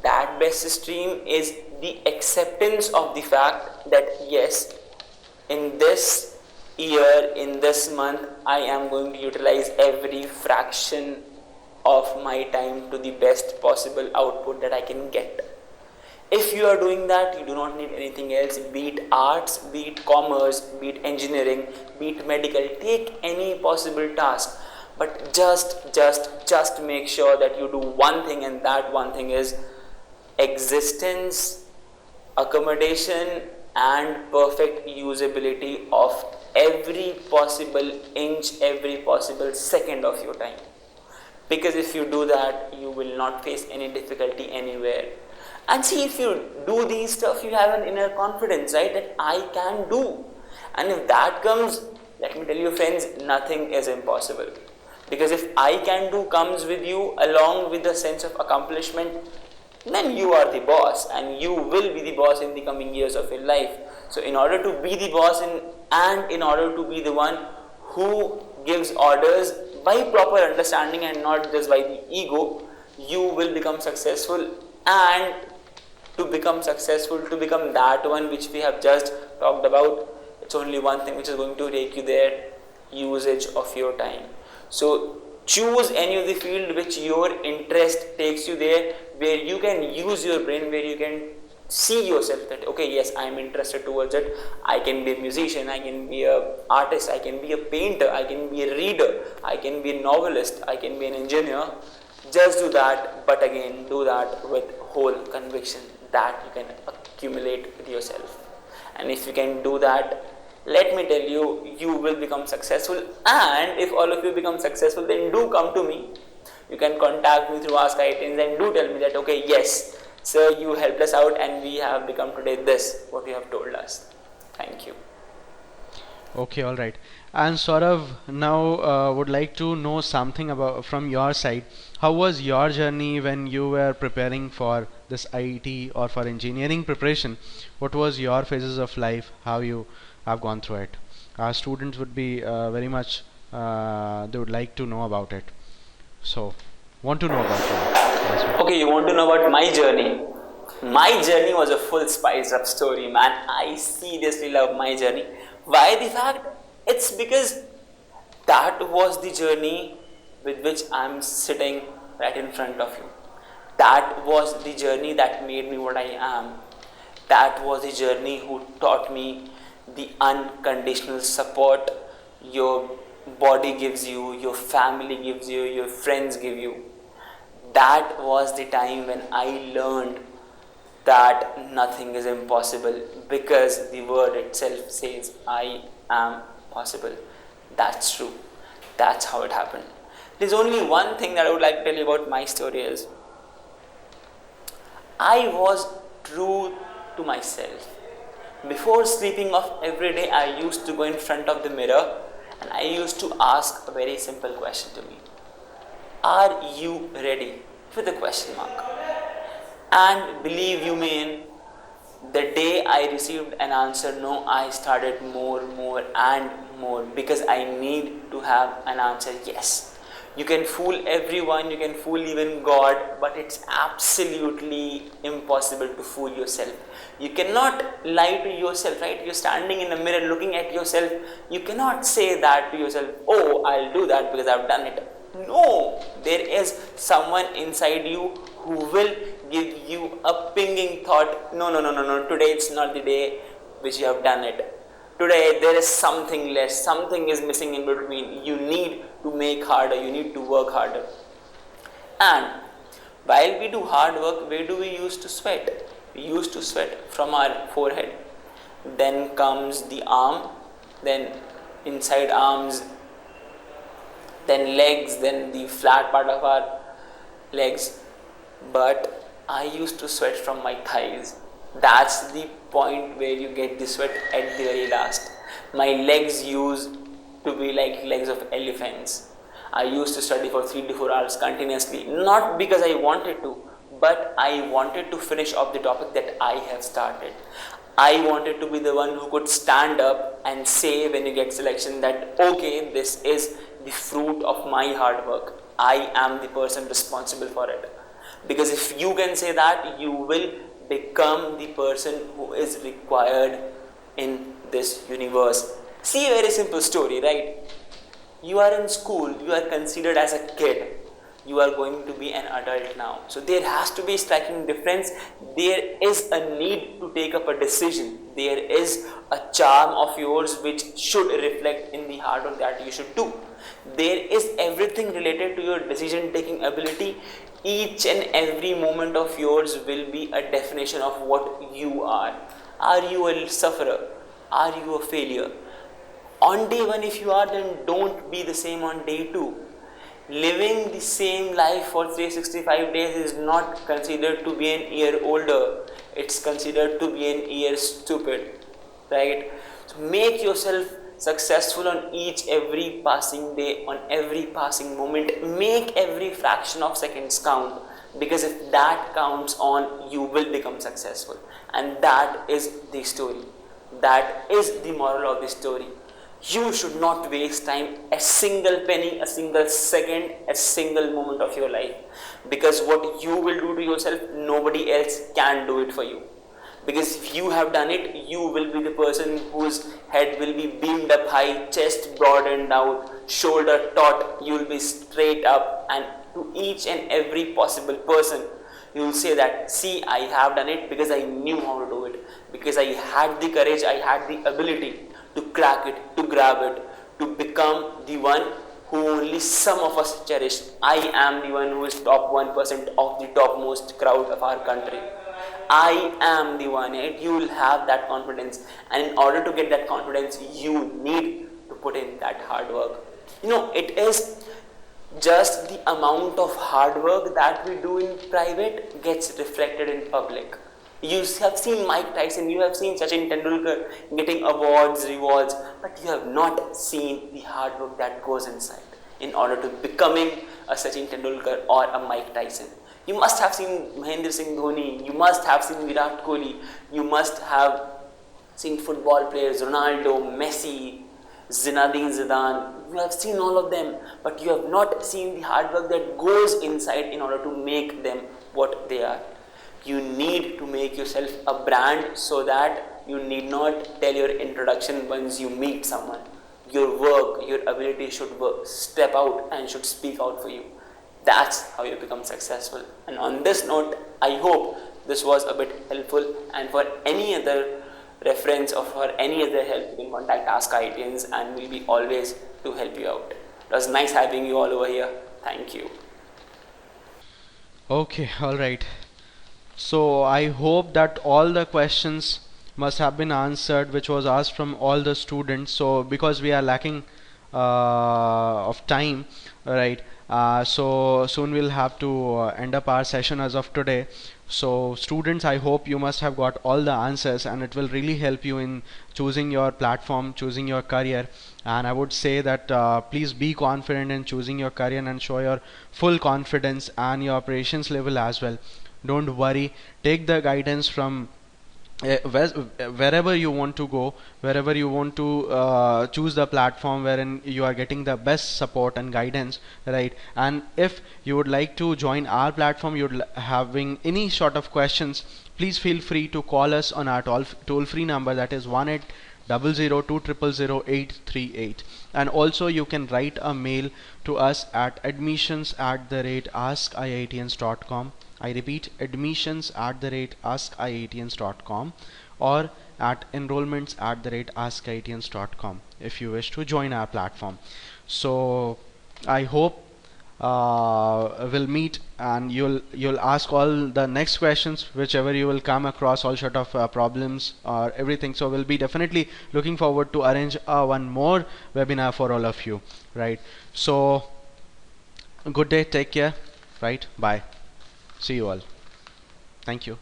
That best stream is the acceptance of the fact that yes, in this year, in this month, I am going to utilize every fraction of my time to the best possible output that I can get. If you are doing that, you do not need anything else, be it arts, be it commerce, be it engineering, be it medical, take any possible task. But just make sure that you do one thing, and that one thing is existence, accommodation, and perfect usability of every possible inch, every possible second of your time. Because if you do that, you will not face any difficulty anywhere. And see, if you do these stuff, you have an inner confidence, right, that I can do. And if that comes, let me tell you friends, nothing is impossible. Because if I can do comes with you along with the sense of accomplishment, then you are the boss, and you will be the boss in the coming years of your life. So in order to be the boss and in order to be the one who gives orders by proper understanding and not just by the ego, you will become successful. And to become successful, to become that one which we have just talked about, it's only one thing which is going to take you there: usage of your time. So choose any of the field which your interest takes you there, where you can use your brain, where you can see yourself that, okay, yes, I am interested towards it. I can be a musician, I can be a artist, I can be a painter, I can be a reader, I can be a novelist, I can be an engineer. Just do that, but again, do that with whole conviction that you can accumulate with yourself. And if you can do that, let me tell you, you will become successful. And if all of you become successful, then do come to me. You can contact me through askIITians and do tell me that, okay, yes, sir, you helped us out and we have become today this, what you have told us. Thank you. Okay, all right. And Saurav, now would like to know something about from your side. How was your journey when you were preparing for this IIT or for engineering preparation? What was your phases of life? How you have gone through it? Our students would be very much they would like to know about it. So, want to know about you as well. Okay, you want to know about my journey? My journey was a full spiced up story, man. I seriously love my journey. Why the fact? It's because that was the journey with which I'm sitting right in front of you. That was the journey that made me what I am. That was the journey who taught me the unconditional support your body gives you, your family gives you, your friends give you. That was the time when I learned that nothing is impossible, because the word itself says I am possible. That's true. That's how it happened. There's only one thing that I would like to tell you about my story is, I was true to myself. Before sleeping off every day, I used to go in front of the mirror and I used to ask a very simple question to me: are you ready? With a question mark. And believe you me, the day I received an answer no, I started more and more, because I need to have an answer yes. You can fool everyone, you can fool even God, but it's absolutely impossible to fool yourself. You cannot lie to yourself, right? You're standing in a mirror looking at yourself. You cannot say that to yourself, oh, I'll do that because I've done it. No, there is someone inside you who will give you a pinging thought, no, today it's not the day which you have done it. Today there is something less, something is missing in between. You need to make harder, you need to work harder. And while we do hard work, where do we use to sweat? We used to sweat from our forehead. Then comes the arm, then inside arms, then legs, then the flat part of our legs. But I used to sweat from my thighs. That's the point where you get the sweat at the very last. My legs used to be like legs of elephants. I used to study for 3 to 4 hours continuously, not because I wanted to, but I wanted to finish off the topic that I have started. I wanted to be the one who could stand up and say when you get selection that, okay, this is the fruit of my hard work. I am the person responsible for it. Because if you can say that, you will become the person who is required in this universe. See, a very simple story, right? You are in school, you are considered as a kid. You are going to be an adult now. So there has to be a striking difference. There is a need to take up a decision. There is a charm of yours which should reflect in the hard work that you should do. There is everything related to your decision taking ability. Each and every moment of yours will be a definition of what you are. Are you a sufferer? Are you a failure? On day 1, if you are, then don't be the same on day 2. Living the same life for 365 days is not considered to be an year older. It's considered to be an year stupid, right? So make yourself successful on each every passing day, on every passing moment. Make every fraction of seconds count, because if that counts on, you will become successful. And that is the story. That is the moral of the story. You should not waste time, a single penny, a single second, a single moment of your life, because what you will do to yourself, nobody else can do it for you. Because if you have done it, you will be the person whose head will be beamed up high, chest broadened out, shoulder taut, you will be straight up, and to each and every possible person you will say that, see, I have done it because I knew how to do it, because I had the courage, I had the ability to crack it, to grab it, to become the one who only some of us cherish. I am the one who is top 1% of the topmost crowd of our country. I am the one, right? You will have that confidence, and in order to get that confidence, you need to put in that hard work. It is just the amount of hard work that we do in private gets reflected in public. You have seen Mike Tyson, you have seen Sachin Tendulkar getting awards, rewards, but you have not seen the hard work that goes inside in order to becoming a Sachin Tendulkar or a Mike Tyson. You must have seen Mahendra Singh Dhoni, you must have seen Virat Kohli, you must have seen football players, Ronaldo, Messi, Zinedine Zidane. You have seen all of them, but you have not seen the hard work that goes inside in order to make them what they are. You need to make yourself a brand so that you need not tell your introduction once you meet someone. Your work, your ability should step out and should speak out for you. That's how you become successful. And on this note, I hope this was a bit helpful, and for any other reference or for any other help, you can contact askIITians and we'll be always to help you out. It was nice having you all over here. Thank you. Okay, all right. So I hope that all the questions must have been answered which was asked from all the students. So because we are lacking of time, right, so soon we'll have to end up our session as of today. So students, I hope you must have got all the answers, and it will really help you in choosing your platform, choosing your career. And I would say that please be confident in choosing your career and show your full confidence and your operations level as well. Don't worry, take the guidance from wherever you want to go, wherever you want to choose the platform wherein you are getting the best support and guidance, right? And if you would like to join our platform, you're having any sort of questions, please feel free to call us on our toll-free number, that is 1-800-200-0838. And also you can write a mail to us at admissions@askiitians.com. I repeat, admissions@askiitians.com, or at enrollments@askIITians.com if you wish to join our platform. So I hope we'll meet, and you'll ask all the next questions whichever you will come across, all sort of problems or everything. So we'll be definitely looking forward to arrange one more webinar for all of you, right? So good day, take care, right? Bye. See you all. Thank you.